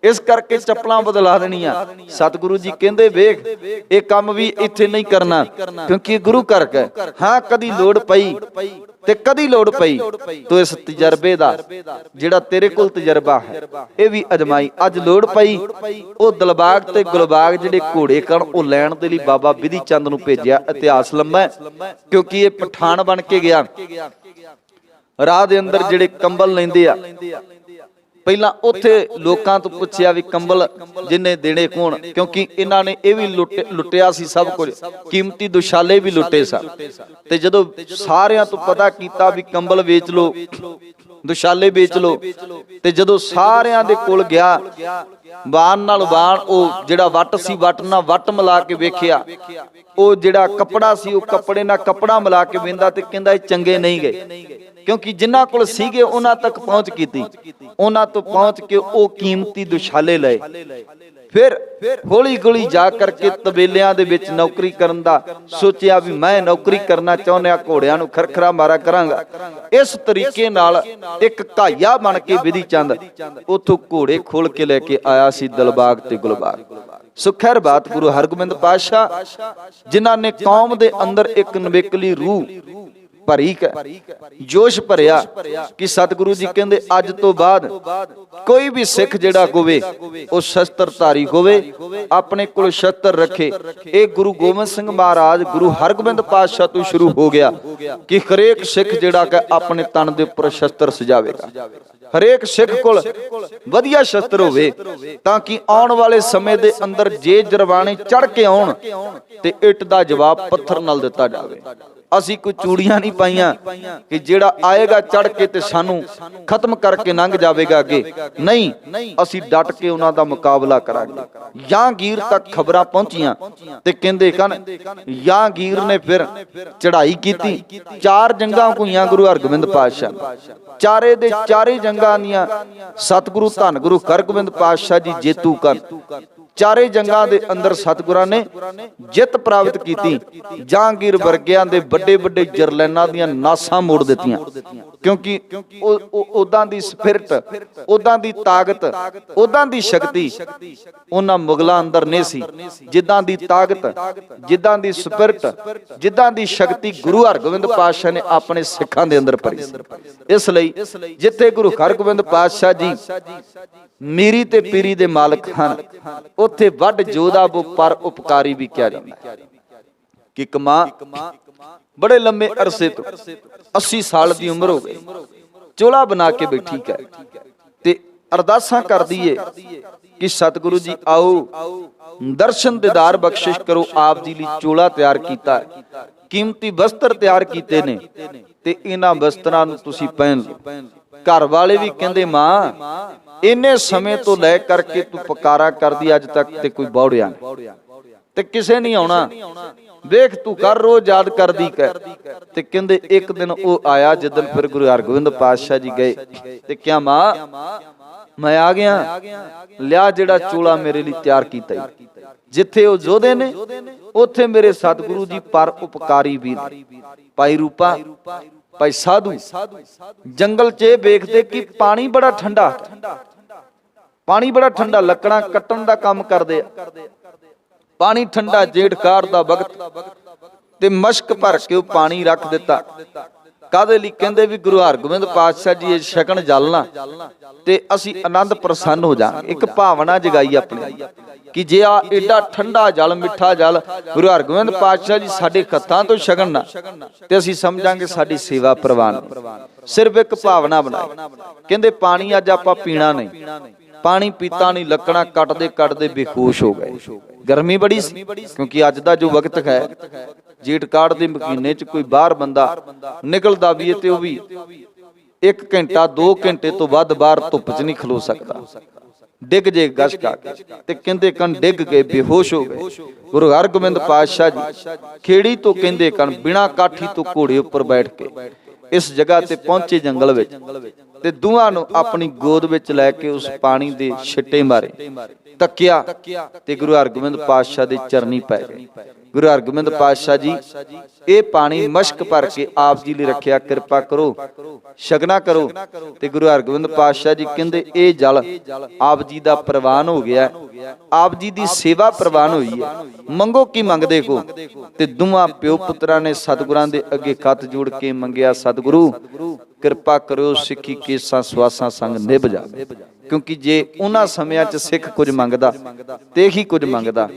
ਇਸ ਕਰਕੇ ਚੱਪਲਾਂ ਬਦਲਾ ਦੇਣੀਆਂ। ਸਤਿਗੁਰੂ ਜੀ ਕਹਿੰਦੇ ਵੇਖ ਇਹ ਕੰਮ ਵੀ ਇੱਥੇ ਨਹੀਂ ਕਰਨਾ, ਕਿਉਂਕਿ ਇਹ ਗੁਰੂ ਘਰ ਹੈ। ਹਾਂ ਕਦੀ ਲੋੜ ਪਈ ਤੇ ਕਦੀ ਲੋੜ ਪਈ ਤੋ ਇਸ ਤਜਰਬੇ ਦਾ, ਜਿਹੜਾ ਤੇਰੇ ਕੋਲ ਤਜਰਬਾ ਹੈ, ਇਹ ਵੀ ਅਜਮਾਈ। ਅੱਜ ਲੋੜ ਪਈ ਉਹ ਦਲਬਾਗ ਤੇ ਗੁਲਬਾਗ ਜਿਹੜੇ ਘੋੜੇ ਕਣ ਉਹ ਲੈਣ ਦੇ ਲਈ ਬਾਬਾ ਬਿਧੀ ਚੰਦ ਨੂੰ ਭੇਜਿਆ। ਇਤਿਹਾਸ ਲੰਮਾ ਹੈ, ਕਿਉਂਕਿ ਇਹ ਪਠਾਨ ਬਣ ਕੇ ਗਿਆ। ਰਾਹ ਦੇ ਅੰਦਰ ਜਿਹੜੇ ਕੰਬਲ ਲੈਂਦੇ ਆ, ਪਹਿਲਾਂ ਉੱਥੇ ਲੋਕਾਂ ਤੋਂ ਪੁੱਛਿਆ ਵੀ ਕੰਬਲ ਜਿੰਨੇ ਦੇਣੇ ਕੌਣ, ਕਿਉਂਕਿ ਇਹਨਾਂ ਨੇ ਇਹ ਵੀ ਲੁੱਟਿਆ ਸੀ ਸਭ ਕੁਝ, ਕੀਮਤੀ ਦੁਸ਼ਾਲੇ ਵੀ ਲੁੱਟੇ ਸਨ। ਤੇ ਜਦੋਂ ਸਾਰਿਆਂ ਤੋਂ ਪਤਾ ਕੀਤਾ ਵੀ ਕੰਬਲ ਵੇਚ ਲੋ, ਦੁਸ਼ਾਲੇ ਵੇਚ ਲੋ, ਤੇ ਜਦੋਂ ਸਾਰਿਆਂ ਦੇ ਕੋਲ ਗਿਆ, ਬਾਣ ਨਾਲ ਬਾਣ, ਉਹ ਜਿਹੜਾ ਵੱਟ ਸੀ ਵੱਟ ਨਾਲ ਵੱਟ ਮਿਲਾ ਕੇ ਵੇਖਿਆ, ਉਹ ਜਿਹੜਾ ਕੱਪੜਾ ਸੀ ਉਹ ਕੱਪੜੇ ਨਾਲ ਕੱਪੜਾ ਮਿਲਾ ਕੇ ਵੇਂਦਾ ਤੇ ਕਹਿੰਦਾ ਇਹ ਚੰਗੇ ਨਹੀਂ ਗਏ। ਕਿਉਂਕਿ ਜਿਨ੍ਹਾਂ ਕੋਲ ਸੀਗੇ ਉਹਨਾਂ ਤੱਕ ਪਹੁੰਚ ਕੀਤੀ, ਉਹਨਾਂ ਤੋਂ ਪਹੁੰਚ ਕੇ ਉਹ ਕੀਮਤੀ ਦੁਸ਼ਾਲੇ ਲਏ। ਫਿਰ ਹੌਲੀ ਹੌਲੀ ਜਾ ਕਰਕੇ ਤਬੇਲਿਆਂ ਦੇ ਵਿੱਚ ਨੌਕਰੀ ਕਰਨ ਦਾ ਸੋਚਿਆ ਵੀ ਮੈਂ ਨੌਕਰੀ ਕਰਨਾ ਚਾਹੁੰਦਾ, ਘੋੜਿਆਂ ਨੂੰ ਖਰਖਰਾ ਮਾਰਾ ਕਰਾਂਗਾ। ਇਸ ਤਰੀਕੇ ਨਾਲ ਇੱਕ ਘਾਇਆ ਬਣ ਕੇ ਬਿਧੀ ਚੰਦ ਉੱਥੋਂ ਘੋੜੇ ਖੋਲ ਕੇ ਲੈ ਕੇ ਆਇਆ ਸੀ ਦਲਬਾਗ ਤੇ ਗੁਲਬਾਗ। ਸੁਖੈਰ ਬਾਤ ਗੁਰੂ ਹਰਗੋਬਿੰਦ ਪਾਤਸ਼ਾਹ ਜਿਨ੍ਹਾਂ ਨੇ ਕੌਮ ਦੇ ਅੰਦਰ ਇੱਕ ਨਵੇਕਲੀ ਰੂਹ ਭਰੀ ਹੈ, ਜੋਸ਼ ਭਰਿਆ ਕਿ ਸਤਿਗੁਰੂ ਜੀ ਕਹਿੰਦੇ ਅੱਜ ਤੋਂ ਬਾਅਦ ਕੋਈ ਵੀ ਸਿੱਖ ਜਿਹੜਾ ਹੋਵੇ ਉਹ ਸ਼ਸਤਰਧਾਰੀ ਹੋਵੇ, ਆਪਣੇ ਕੋਲ ਸ਼ਸਤਰ ਰੱਖੇ। ਇਹ ਗੁਰੂ ਗੋਬਿੰਦ ਸਿੰਘ ਮਹਾਰਾਜ ਗੁਰੂ ਹਰਗੋਬਿੰਦ ਪਾਤਸ਼ਾਹ ਤੋਂ ਸ਼ੁਰੂ ਹੋ ਗਿਆ ਕਿ ਹਰੇਕ ਸਿੱਖ ਜਿਹੜਾ ਕਿ ਆਪਣੇ ਤਨ ਦੇ ਉੱਪਰ ਸ਼ਸਤਰ ਸਜਾਵੇਗਾ। ਹਰੇਕ ਸਿੱਖ ਕੋਲ ਵਧੀਆ ਸ਼ਸਤਰ ਹੋਵੇ ਤਾਂ ਕਿ ਆਉਣ ਵਾਲੇ ਸਮੇਂ ਦੇ ਅੰਦਰ ਜੇ ਜਰਵਾਣੇ ਚੜ ਕੇ ਆਉਣ ਤੇ ਇੱਟ ਦਾ ਜਵਾਬ ਪੱਥਰ ਨਾਲ ਦਿੱਤਾ ਜਾਵੇ। ਅਸੀਂ ਕੋਈ ਚੂੜੀਆਂ ਨਹੀਂ ਪਾਈਆਂ ਕਿ ਜਿਹੜਾ ਆਏਗਾ ਚੜ ਕੇ ਤੇ ਸਾਨੂੰ ਖਤਮ ਕਰਕੇ ਲੰਘ ਜਾਵੇਗਾ ਅੱਗੇ, ਨਹੀਂ, ਅਸੀਂ ਡਟ ਕੇ ਉਹਨਾਂ ਦਾ ਮੁਕਾਬਲਾ ਕਰਾਂਗੇ। ਜਾਂਗੀਰ ਤੱਕ ਖਬਰਾਂ ਪਹੁੰਚੀਆਂ ਤੇ ਕਹਿੰਦੇ ਕਨ ਜਾਂਗੀਰ ਨੇ ਫਿਰ ਚੜ੍ਹਾਈ ਕੀਤੀ। 4 ਜੰਗਾਂ ਹੋਈਆਂ ਗੁਰੂ ਹਰਗੋਬਿੰਦ ਪਾਤਸ਼ਾਹ, ਚਾਰੇ ਦੇ ਚਾਰੇ ਜੰਗਾਂ ਦੀਆਂ ਸਤਿਗੁਰੂ ਧੰਨ ਗੁਰੂ ਹਰਗੋਬਿੰਦ ਪਾਤਸ਼ਾਹ ਜੀ ਜੇਤੂ ਕਰਨ। ਚਾਰੇ ਜੰਗਾਂ ਦੇ ਅੰਦਰ ਸਤਿਗੁਰਾਂ ਨੇ ਜਿੱਤ ਪ੍ਰਾਪਤ ਕੀਤੀ। ਜਹਾਂਗੀਰ ਵਰਗਿਆਂ ਦੇ ਵੱਡੇ ਵੱਡੇ ਜਰਨੈਲਾਂ ਦੀਆਂ ਨਾਸਾਂ ਮੋੜ ਦਿੱਤੀਆਂ, ਕਿਉਂਕਿ ਉਦਾਂ ਦੀ ਸਪਿਰਟ, ਉਦਾਂ ਦੀ ਤਾਕਤ, ਉਦਾਂ ਦੀ ਸ਼ਕਤੀ ਉਹਨਾਂ ਮੁਗਲਾਂ ਅੰਦਰ ਨਹੀਂ ਸੀ। ਜਿੱਦਾਂ ਦੀ ਤਾਕਤ, ਜਿੱਦਾਂ ਦੀ ਸਪਿਰਟ, ਜਿੱਦਾਂ ਦੀ ਸ਼ਕਤੀ ਗੁਰੂ ਹਰਗੋਬਿੰਦ ਪਾਤਸ਼ਾਹ ਨੇ ਆਪਣੇ ਸਿੱਖਾਂ ਦੇ ਅੰਦਰ ਭਰੀ ਸੀ। ਇਸ ਲਈ ਜਿੱਥੇ ਗੁਰੂ ਹਰਗੋਬਿੰਦ ਪਾਤਸ਼ਾਹ ਜੀ ਮੀਰੀ ਤੇ ਪੀਰੀ ਦੇ ਮਾਲਕ ਹਨ, ਉੱਥੇ ਵੱਡ ਜੋਧਾ ਪਰ ਉਪਕਾਰੀ ਵੀ ਕਿਹਾ ਜਾਂਦਾ ਕਿ ਇੱਕ ਮਾਂ ਬੜੇ ਲੰਮੇ ਅਰਸੇ ਤੋਂ 80 ਸਾਲ ਦੀ ਉਮਰ ਹੋ ਗਈ, ਚੋਲਾ ਬਣਾ ਕੇ ਬੈਠੀ ਹੈ ਤੇ ਅਰਦਾਸਾਂ ਕਰਦੀ ਏ ਕਿ ਸਤਿਗੁਰੂ ਜੀ ਆਓ, ਦਰਸ਼ਨ ਦੀਦਾਰ ਬਖਸ਼ਿਸ਼ ਕਰੋ। ਆਪ ਜੀ ਲਈ ਚੋਲਾ ਤਿਆਰ ਕੀਤਾ, ਕੀਮਤੀ ਵਸਤਰ ਤਿਆਰ ਕੀਤੇ ਨੇ ਤੇ ਇਹਨਾਂ ਵਸਤਰਾਂ ਨੂੰ ਤੁਸੀਂ ਪਹਿਨ ਲਓ। ਘਰ ਵਾਲੇ ਵੀ ਕਹਿੰਦੇ ਮਾਂ ਇੰਨੇ ਸਮੇਂ ਤੋਂ ਲੈ ਕਰਕੇ ਤੂੰ ਪੁਕਾਰਾ ਕਰਦੀ, ਅੱਜ ਤੱਕ ਤੇ ਕੋਈ ਬੌੜਿਆ ਨਹੀਂ। ਤੇ ਕਿਸੇ ਨਹੀਂ ਆਉਣਾ, ਵੇਖ ਤੂੰ ਕਰ ਰੋਜ਼ ਯਾਦ ਕਰਦੀ ਕਹਿ। ਤੇ ਕਹਿੰਦੇ ਇੱਕ ਦਿਨ ਉਹ ਆਇਆ ਜਿੱਦਣ ਫਿਰ ਗੁਰੂ ਹਰਗੋਬਿੰਦ ਪਾਤਸ਼ਾਹ ਜੀ ਗਏ ਤੇ ਕਿਹਾ ਮਾਂ ਮੈਂ ਆ ਗਿਆ, ਲਿਆ ਜਿਹੜਾ ਚੋਲਾ ਮੇਰੇ ਲਈ ਤਿਆਰ ਕੀਤਾ। ਜਿੱਥੇ ਉਹ ਯੋਧੇ ਨੇ ਉੱਥੇ ਮੇਰੇ ਸਤਿਗੁਰੂ ਜੀ ਪਰ ਉਪਕਾਰੀ ਵੀਰ ਭਾਈ ਰੂਪਾ ਭਾਈ ਸਾਧੂ ਜੰਗਲ 'ਚ ਵੇਖਦੇ ਕਿ ਪਾਣੀ ਬੜਾ ਠੰਡਾ, ਪਾਣੀ ਬੜਾ ਠੰਡਾ, ਲੱਕੜਾਂ ਕੱਟਣ ਦਾ ਕੰਮ ਕਰਦੇ ਆ, ਪਾਣੀ ਠੰਡਾ, ਜੇਠ ਕਾੜ ਦਾ ਵਕਤ, ਤੇ ਮਸ਼ਕ ਭਰ ਕੇ ਉਹ ਪਾਣੀ ਰੱਖ ਦਿੱਤਾ। ਕਾਹਦੇ ਲਈ? ਕਹਿੰਦੇ ਵੀ ਗੁਰੂ ਹਰਗੋਬਿੰਦ ਪਾਤਸ਼ਾਹ ਜੀ ਇਹ ਛਕਣ ਜਲਣਾ ਤੇ ਅਸੀਂ ਆਨੰਦ ਪ੍ਰਸੰਨ ਹੋ ਜਾਵਾਂਗੇ। ਇੱਕ ਭਾਵਨਾ ਜਗਾਈ ਆਪਣੀ ਕਿ ਜੇ ਆ ਏਡਾ ਠੰਡਾ ਜਲ, ਮਿੱਠਾ ਜਲ ਗੁਰੂ ਹਰਗੋਬਿੰਦ ਪਾਤਸ਼ਾਹ ਜੀ ਸਾਡੇ ਹੱਥਾਂ ਤੋਂ ਛਕਣ ਨਾ ਤੇ ਅਸੀਂ ਸਮਝਾਂਗੇ ਸਾਡੀ ਸੇਵਾ ਪ੍ਰਵਾਨ। ਸਿਰਫ ਇੱਕ ਭਾਵਨਾ ਬਣਾਈ। ਕਹਿੰਦੇ ਪਾਣੀ ਅੱਜ ਆਪਾਂ ਪੀਣਾ ਨਹੀਂ, ਪਾਣੀ ਪੀਤਾ ਨਹੀਂ, ਲੱਕੜਾਂ ਕੱਟਦੇ ਕੱਟਦੇ ਬੇਹੋਸ਼ ਹੋ ਗਏ। ਗਰਮੀ ਬੜੀ ਸੀ, ਕਿਉਂਕਿ ਅੱਜ ਦਾ ਜੋ ਵਕਤ ਹੈ ਜੇਠ ਕਾੜ ਦੇ ਮਹੀਨੇ 'ਚ ਕੋਈ ਬਾਹਰ ਬੰਦਾ ਨਿਕਲਦਾ ਵੀ ਤੇ ਉਹ ਵੀ 1 ਘੰਟਾ 2 ਘੰਟੇ ਤੋਂ ਵੱਧ ਬਾਹਰ ਧੁੱਪ 'ਚ ਨਹੀਂ ਖਲੋ ਸਕਦਾ, ਡਿੱਗ ਜੇ ਗਸ਼ ਕਾ ਕੇ। ਤੇ ਕਹਿੰਦੇ ਕਣ ਡਿੱਗ ਗਏ, ਬੇਹੋਸ਼ ਹੋ ਗਏ। ਗੁਰੂ ਹਰਗੋਬਿੰਦ ਪਾਤਸ਼ਾਹ ਜੀ ਖੇੜੀ ਤੋਂ ਕਹਿੰਦੇ ਕਣ ਬਿਨਾਂ ਕਾਠੀ ਤੋਂ ਘੋੜੇ ਉੱਪਰ ਬੈਠ ਕੇ ਇਸ ਜਗ੍ਹਾ ਤੇ ਪਹੁੰਚੇ ਜੰਗਲ ਵਿੱਚ, ਤੇ ਦੋਹਾਂ ਨੂੰ ਆਪਣੀ ਗੋਦ ਵਿੱਚ ਲੈ ਕੇ ਉਸ ਪਾਣੀ ਦੇ ਛਿੱਟੇ ਮਾਰੇ, ਤੱਕਿਆ ਤੇ ਗੁਰੂ ਹਰਗੋਬਿੰਦ ਪਾਤਸ਼ਾਹ ਦੇ ਚਰਨੀ ਪੈ ਗਏ। ਗੁਰੂ ਹਰਗੋਬਿੰਦ ਪਾਤਸ਼ਾਹ ਜੀ ਇਹ ਪਾਣੀ ਮਸ਼ਕ ਭਰ ਕੇ ਆਪ ਜੀ ਲਈ ਰੱਖਿਆ, ਕਿਰਪਾ ਕਰੋ ਛਕਣਾ ਕਰੋ। ਤੇ ਗੁਰੂ ਹਰਗੋਬਿੰਦ ਪਾਤਸ਼ਾਹ ਜੀ ਕਹਿੰਦੇ ਇਹ ਜਲ ਆਪ ਜੀ ਦਾ ਪ੍ਰਵਾਨ ਹੋ ਗਿਆ, ਆਪ ਜੀ ਦੀ ਸੇਵਾ ਪ੍ਰਵਾਨ ਹੋਈ ਹੈ, ਮੰਗੋ ਕੀ ਮੰਗਦੇ ਕੋ। ਤੇ ਦੋਵਾਂ ਪਿਓ ਪੁੱਤਰਾਂ ਨੇ ਸਤਿਗੁਰਾਂ ਦੇ ਅੱਗੇ ਹੱਥ ਜੋੜ ਕੇ ਮੰਗਿਆ, ਸਤਿਗੁਰੂ ਕਿਰਪਾ ਕਰਿਓ ਸਿੱਖੀ ਕੇਸਾਂ ਸਵਾਸਾਂ ਸੰਗ ਨਿਭ ਜਾਵੇ। ਕਿਉਂਕਿ ਜੇ ਉਹਨਾਂ ਸਮਿਆਂ 'ਚ ਸਿੱਖ ਕੁਝ ਮੰਗਦਾ ਤੇ ਇਹੀ ਕੁਝ ਮੰਗਦਾ।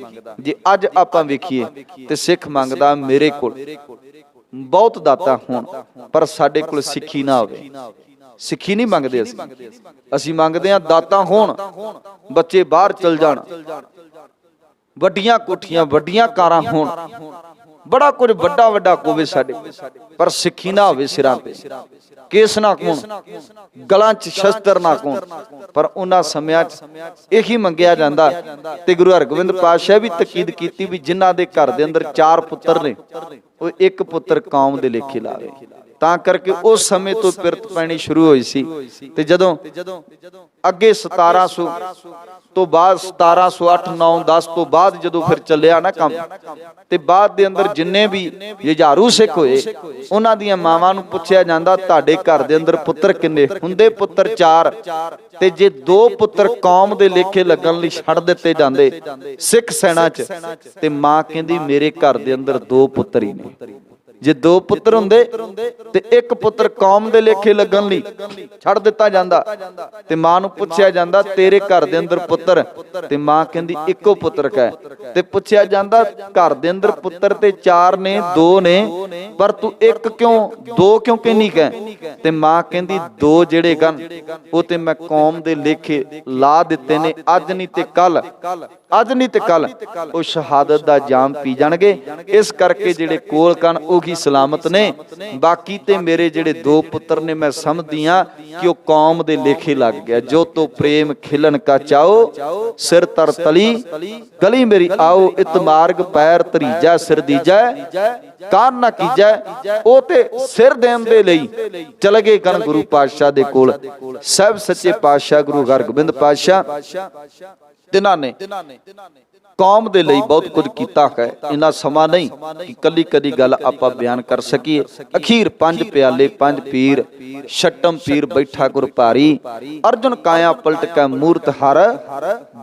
ਜੇ ਅੱਜ ਆਪਾਂ ਵੇਖੀਏ ਤੇ ਸਿੱਖ ਮੰਗਦਾ ਮੇਰੇ ਕੋਲ ਬਹੁਤ ਦਾਤਾ ਹੋਣ ਪਰ ਸਾਡੇ ਕੋਲ ਸਿੱਖੀ ਨਾ ਹੋਵੇ। ਸਿੱਖੀ ਨਹੀਂ ਮੰਗਦੇ ਅਸੀਂ ਮੰਗਦੇ ਹਾਂ ਦਾਤਾ ਹੋਣ, ਬੱਚੇ ਬਾਹਰ ਚਲ ਜਾਣ, ਵੱਡੀਆਂ ਕੋਠੀਆਂ ਵੱਡੀਆਂ ਕਾਰਾਂ ਹੋਣ, ਬੜਾ ਕੁਝ ਵੱਡਾ ਵੱਡਾ ਹੋਵੇ ਸਾਡੇ, ਪਰ ਸਿੱਖੀ ਨਾ ਹੋਵੇ ਸਿਰਾਂ ਤੇ, ਕੇਸ ਨਾ ਕੋਣ, ਗਲਾਂ 'ਚ ਸ਼ਸਤਰ ਨਾ ਕੋਣ। ਪਰ ਉਹਨਾਂ ਸਮਿਆਂ 'ਚ ਇਹੀ ਮੰਗਿਆ ਜਾਂਦਾ। ਤੇ ਗੁਰੂ ਹਰਗੋਬਿੰਦ ਪਾਤਸ਼ਾਹ ਵੀ ਤਾਕੀਦ ਕੀਤੀ ਵੀ ਜਿਨ੍ਹਾਂ ਦੇ ਘਰ ਦੇ ਅੰਦਰ 4 ਪੁੱਤਰ ਨੇ ਉਹ 1 ਪੁੱਤਰ ਕੌਮ ਦੇ ਲੇਖੇ ਲਾਵੇ। ਤਾਂ ਕਰਕੇ ਉਸ ਸਮੇਂ ਤੋਂ ਪਿਰਤ ਪੈਣੀ ਸ਼ੁਰੂ ਹੋਈ ਸੀ। ਤੇ ਜਦੋਂ ਅੱਗੇ 1700 ਤੋਂ ਬਾਅਦ 1708 9 10 ਤੋਂ ਬਾਅਦ ਜਦੋਂ ਫਿਰ ਚੱਲਿਆ ਨਾ ਕੰਮ, ਤੇ ਬਾਅਦ ਦੇ ਅੰਦਰ ਜਿੰਨੇ ਵੀ ਜੁਝਾਰੂ ਸਿੱਖ ਹੋਏ ਉਹਨਾਂ ਦੀਆਂ ਮਾਵਾਂ ਨੂੰ ਪੁੱਛਿਆ ਜਾਂਦਾ ਤੁਹਾਡੇ ਘਰ ਦੇ ਅੰਦਰ ਪੁੱਤਰ ਕਿੰਨੇ ਹੁੰਦੇ? ਪੁੱਤਰ 4। ਤੇ ਜੇ 2 ਪੁੱਤਰ ਕੌਮ ਦੇ ਲੇਖੇ ਲੱਗਣ ਲਈ ਛੱਡ ਦਿੱਤੇ ਜਾਂਦੇ ਸਿੱਖ ਸੈਨਾ 'ਚ, ਤੇ ਮਾਂ ਕਹਿੰਦੀ ਮੇਰੇ ਘਰ ਦੇ ਅੰਦਰ 2 ਪੁੱਤਰ ਹੀ ਨੇ। ਜੇ 2 ਪੁੱਤਰ ਹੁੰਦੇ ਤੇ 1 ਪੁੱਤਰ ਕੌਮ ਦੇ ਲੇਖੇ ਲੱਗਣ ਲਈ ਛੱਡ ਦਿੱਤਾ ਜਾਂਦਾ। ਤੇ ਮਾਂ ਨੂੰ ਪੁੱਛਿਆ ਜਾਂਦਾ ਤੇਰੇ ਘਰ ਦੇ ਅੰਦਰ ਪੁੱਤਰ? ਤੇ ਮਾਂ ਕਹਿੰਦੀ ਇੱਕੋ ਪੁੱਤਰ ਕਾ। ਤੇ ਪੁੱਛਿਆ ਜਾਂਦਾ ਘਰ ਦੇ ਅੰਦਰ ਪੁੱਤਰ ਤੇ 4 ਨੇ 2 ਨੇ ਪਰ ਤੂੰ 1 ਕਿਉਂ 2 ਕਿਉਂ ਕਹਿੰਨੀ ਕਹਿ? ਤੇ ਮਾਂ ਕਹਿੰਦੀ 2 ਜਿਹੜੇ ਕਨ ਉਹ ਤੇ ਮੈਂ ਕੌਮ ਦੇ ਲੇਖੇ ਲਾ ਦਿੱਤੇ ਨੇ, ਅੱਜ ਨਹੀਂ ਤੇ ਕੱਲ, ਅੱਜ ਨਹੀਂ ਤੇ ਕੱਲ ਉਹ ਸ਼ਹਾਦਤ ਦਾ ਜਾਮ ਪੀ ਜਾਣਗੇ। ਇਸ ਕਰਕੇ ਜਿਹੜੇ ਕੋਲ ਕਨ ਉਹ ਹੀ ਸਲਾਮਤ ਨੇ, ਬਾਕੀ ਤੇ ਮੇਰੇ ਜਿਹੜੇ 2 ਪੁੱਤਰ ਨੇ ਮੈਂ ਸਮਝਦੀ ਆ ਕਿ ਉਹ ਕੌਮ ਦੇ ਲੇਖੇ ਲੱਗ ਗਿਆ। ਜੋ ਤੋ ਪ੍ਰੇਮ ਖਿਲਨ ਕਾ ਚਾਓ ਸਿਰ ਤਰ ਤਲੀ ਗਲੀ ਮੇਰੀ ਆਓ, ਇਤ ਮਾਰਗ ਪੈਰ ਤਰੀਜਾ ਸਿਰ ਦੀਜੈ ਕਾਰ ਨਾ ਕੀਜੈ। ਉਹ ਤੇ ਸਿਰ ਦੇਣ ਦੇ ਲਈ ਚਲੇ ਗਏ ਕਨ ਗੁਰੂ ਪਾਤਸ਼ਾਹ ਦੇ ਕੋਲ। ਸਭ ਸੱਚੇ ਪਾਤਸ਼ਾਹ ਗੁਰੂ ਹਰਗੋਬਿੰਦ ਪਾਤਸ਼ਾਹ ਤਿਨਾਂ ਨੇ ਕੌਮ ਦੇ ਲਈ ਬਹੁਤ ਕੁਝ ਕੀਤਾ ਹੈ। ਇੰਨਾ ਸਮਾਂ ਨਹੀਂ ਕਿ ਕੱਲੀ ਕਦੀ ਗੱਲ ਆਪਾਂ ਬਿਆਨ ਕਰ ਸਕੀਏ। ਅਖੀਰ 5 ਪਿਆਲੇ 5 ਪੀਰ ਛਟਮ ਪੀਰ ਬੈਠਾ ਗੁਰ ਭਾਰੀ, ਅਰਜੁਨ ਕਾਇਆ ਪਲਟ ਕੈ ਮੂਰਤ ਹਰ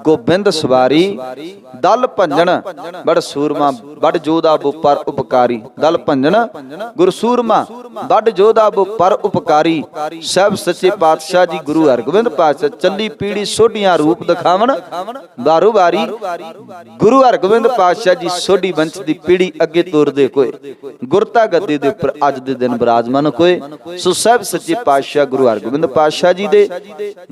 ਗੋਬਿੰਦ ਸਵਾਰੀ। ਦਲ ਭੰਜਨ ਬੜ ਸੂਰਮਾ ਬੜ ਜੋਧਾ ਬੋ ਪਰ ਉਪਕਾਰੀ। ਦਲ ਭੰਜਨ ਗੁਰ ਸੂਰਮਾ ਬੜ ਜੋਧਾ ਬੋ ਪਰ ਉਪਕਾਰੀ। ਸਭ ਸੱਚੇ ਪਾਤਸ਼ਾਹ ਜੀ ਗੁਰੂ ਹਰਗੋਬਿੰਦ ਪਾਤਸ਼ਾਹ ਚੱਲੀ ਪੀੜੀ ਸੋਢੀਆਂ ਰੂਪ ਦਿਖਾਵਣ ਬਾਰੂ ਬਾਰੀ। ਗੁਰੂ ਹਰਗੋਬਿੰਦ ਪਾਤਸ਼ਾਹ ਜੀ ਸੋਢੀ ਵੰਸ਼ ਦੀ ਪੀੜੀ ਅੱਗੇ ਤੋਰਦੇ ਕੋਏ ਗੁਰਤਾ ਗੱਦੀ ਦੇ ਉੱਪਰ ਅੱਜ ਦੇ ਦਿਨ ਬਿਰਾਜਮਾਨ ਕੋਏ। ਸੋ ਸਭ ਸੱਚੇ ਪਾਤਸ਼ਾਹ ਗੁਰੂ ਹਰਗੋਬਿੰਦ ਪਾਤਸ਼ਾਹ ਜੀ ਦੇ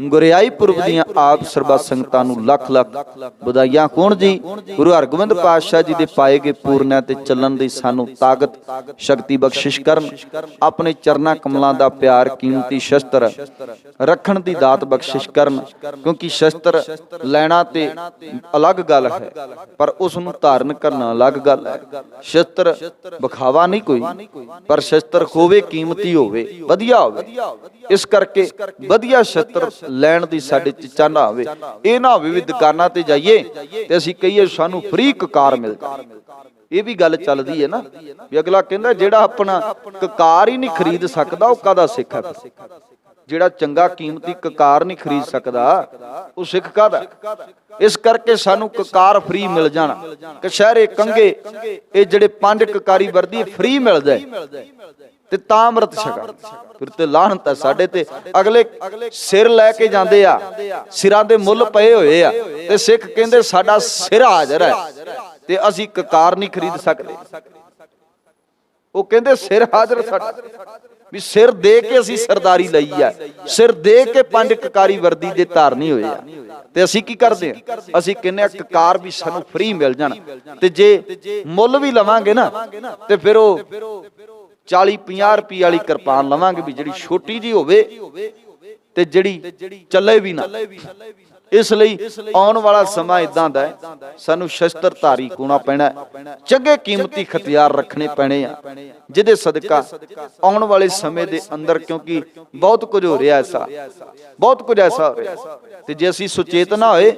ਗੁਰਿਆਈ ਪੁਰਬ ਦੀਆਂ ਆਪ ਸਰਬੱਤ ਸੰਗਤਾਂ ਨੂੰ ਲੱਖ ਲੱਖ ਵਧਾਈਆਂ ਹੋਣ ਜੀ। ਗੁਰੂ ਹਰਗੋਬਿੰਦ ਪਾਤਸ਼ਾਹ ਜੀ ਦੇ ਪਾਏ ਗਏ ਪੂਰਨਿਆਂ ਤੇ ਚੱਲਣ ਦੀ ਸਾਨੂੰ ਤਾਕਤ ਸ਼ਕਤੀ ਬਖਸ਼ਿਸ਼ ਕਰਨ। ਆਪਣੇ ਚਰਨਾਂ ਕਮਲਾਂ ਦਾ ਪਿਆਰ ਕੀਮਤੀ ਸ਼ਸਤਰ ਰੱਖਣ ਦੀ ਦਾਤ ਬਖਸ਼ਿਸ਼ ਕਰਨ। ਕਿਉਂਕਿ ਸ਼ਸਤਰ ਲੈਣਾ ਤੇ ਅਲੱਗ ਗੱਲ ਹੈ, ਪਰ ਉਸ ਨੂੰ ਧਾਰਨ ਕਰਨਾ ਅਲੱਗ ਗੱਲ ਹੈ। ਸ਼ਸਤਰ ਵਿਖਾਵਾ ਨਹੀਂ ਕੋਈ, ਪਰ ਸ਼ਸਤਰ ਹੋਵੇ ਕੀਮਤੀ, ਹੋਵੇ ਵਧੀਆ ਹੋਵੇ। ਇਸ ਕਰਕੇ ਵਧੀਆ ਸ਼ਸਤਰ ਲੈਣ ਦੀ ਸਾਡੇ ਚ ਚਾਹਨਾ ਹੋਵੇ। ਇਹ ਨਾ ਹੋਵੇ ਵੀ ਦੁਕਾਨਾਂ ਤੇ ਜਾਈਏ ਤੇ ਅਸੀਂ ਕਹੀਏ ਸਾਨੂੰ ਫ੍ਰੀ ਕਕਾਰ ਮਿਲਦਾ। ਇਹ ਵੀ ਗੱਲ ਚੱਲਦੀ ਹੈ ਨਾ, ਵੀ ਅਗਲਾ ਕਹਿੰਦਾ ਜਿਹੜਾ ਆਪਣਾ ਕਕਾਰ ਹੀ ਨਹੀਂ ਖਰੀਦ ਸਕਦਾ ਉਹ ਕਾਹਦਾ ਸਿੱਖ ਹੈ। ਜਿਹੜਾ ਚੰਗਾ ਕੀਮਤੀ ਕਕਾਰ ਨਹੀਂ ਖਰੀਦ ਸਕਦਾ ਉਹ ਸਿੱਖ ਕਾਹਦਾ। ਇਸ ਕਰਕੇ ਸਾਨੂੰ ਕਕਾਰ ਫ੍ਰੀ ਮਿਲ ਜਾਣਾ, ਕਛਹਿਰੇ ਕੰਘੇ ਇਹ ਜਿਹੜੇ 5 ਕਕਾਰੀ ਵਰਦੀ ਫ੍ਰੀ ਮਿਲ ਜਾਏ ਤੇ ਤਾਂ ਅੰਮ੍ਰਿਤ ਛਕਾ। ਫਿਰ ਤੇ ਲਾਹਨਤ ਹੈ ਸਾਡੇ ਤੇ। ਅਗਲੇ ਸਿਰ ਲੈ ਕੇ ਜਾਂਦੇ ਆ, ਸਿਰਾਂ ਦੇ ਮੁੱਲ ਪਏ ਹੋਏ ਆ, ਤੇ ਸਿੱਖ ਕਹਿੰਦੇ ਸਾਡਾ ਸਿਰ ਹਾਜ਼ਰ ਹੈ ਤੇ ਅਸੀਂ ਕਕਾਰ ਨਹੀਂ ਖਰੀਦ ਸਕਦੇ। ਉਹ ਕਹਿੰਦੇ ਸਿਰ ਹਾਜ਼ਰ ਸਾਡਾ, ਵੀ ਸਿਰ ਦੇ ਕੇ ਅਸੀਂ ਸਰਦਾਰੀ ਲਈ ਆ, ਸਿਰ ਦੇ ਕੇ 5 ਕਕਾਰੀ ਵਰਦੀ ਦੇ ਧਾਰਨੀ ਹੋਏ ਆ, ਤੇ ਅਸੀਂ ਕੀ ਕਰਦੇ ਆ, ਅਸੀਂ ਕਹਿੰਦੇ ਆ ਕਕਾਰ ਵੀ ਸਾਨੂੰ ਫ੍ਰੀ ਮਿਲ ਜਾਣ। ਤੇ ਜੇ ਮੁੱਲ ਵੀ ਲਵਾਂਗੇ ਨਾ ਤੇ ਫਿਰ ਉਹ 40-50 ਰੁਪਏ ਵਾਲੀ ਕਿਰਪਾਨ ਲਵਾਂਗੇ, ਵੀ ਜਿਹੜੀ ਛੋਟੀ ਜੀ ਹੋਵੇ ਤੇ ਜਿਹੜੀ ਚੱਲੇ ਵੀ ਨਾ। ਇਸ ਲਈ ਆਉਣ ਵਾਲਾ ਸਮਾਂ ਇਦਾਂ ਦਾ ਹੈ, ਸਾਨੂੰ ਸ਼ਸਤਰ ਧਾਰੀ ਹੋਣਾ ਪੈਣਾ, ਚੰਗੇ ਕੀਮਤੀ ਹਥਿਆਰ ਰੱਖਣੇ ਪੈਣੇ ਆ, ਜਿਹਦੇ ਸਦਕਾ ਆਉਣ ਵਾਲੇ ਸਮੇਂ ਦੇ ਅੰਦਰ, ਕਿਉਂਕਿ ਬਹੁਤ ਕੁਝ ਹੋ ਰਿਹਾ ਐਸਾ, ਬਹੁਤ ਕੁਝ ਐਸਾ ਹੋ ਰਿਹਾ, ਤੇ ਜੇ ਅਸੀਂ ਸੁਚੇਤ ਨਾ ਹੋਏ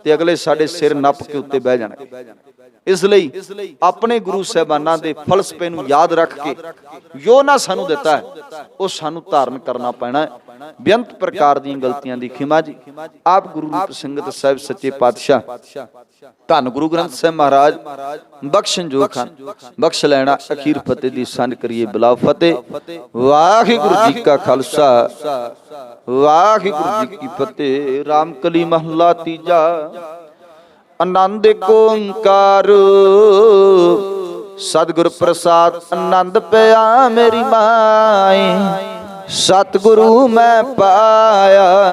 ਤੇ ਅਗਲੇ ਸਾਡੇ ਸਿਰ ਨੱਪ ਕੇ ਉੱਤੇ ਬਹਿ ਜਾਣਗੇ। ਇਸ ਲਈ ਆਪਣੇ ਗੁਰੂ ਸਾਹਿਬਾਨਾਂ ਦੇ ਫਲਸਫੇ ਨੂੰ ਯਾਦ ਰੱਖ ਕੇ ਜੋ ਨਾ ਸਾਨੂੰ ਦਿੱਤਾ ਹੈ ਉਹ ਸਾਨੂੰ ਧਾਰਨ ਕਰਨਾ ਪੈਣਾ ਹੈ। ਬੇਅੰਤ ਪ੍ਰਕਾਰ ਦੀਆਂ ਗਲਤੀਆਂ ਦੀ ਖਿਮਾ ਜੀ। ਆਪ ਗੁਰੂ ਰੂਪ ਸੰਗਤ ਸਾਹਿਬ ਸੱਚੇ ਪਾਤਸ਼ਾਹ ਧੰਨ ਗੁਰੂ ਗ੍ਰੰਥ ਸਾਹਿਬ ਮਹਾਰਾਜ ਬਖਸ਼ਣ ਜੋ ਖਾਨ ਬਖਸ਼ ਲੈਣਾ। ਅਖੀਰ ਫਤਿਹ ਦੀ ਸੰਨ ਕਰੀਏ ਬੁਲਾਓ ਫਤਿਹ। ਵਾਹਿਗੁਰੂ ਜੀ ਕਾ ਖਾਲਸਾ ਵਾਹਿਗੁਰੂ ਜੀ ਕੀ ਫਤਿਹ। ਰਾਮ ਕਲੀ ਮਹਲਾ ਤੀਜਾ। ਆਨੰਦ ਏਕ ਓੰਕਾਰ ਸਤਿਗੁਰ ਪ੍ਰਸਾਦ ਆਨੰਦ ਪਿਆ ਮੇਰੀ ਮਾਏ। ਸਤਿਗੁਰੂ ਮੈਂ ਪਾਇਆ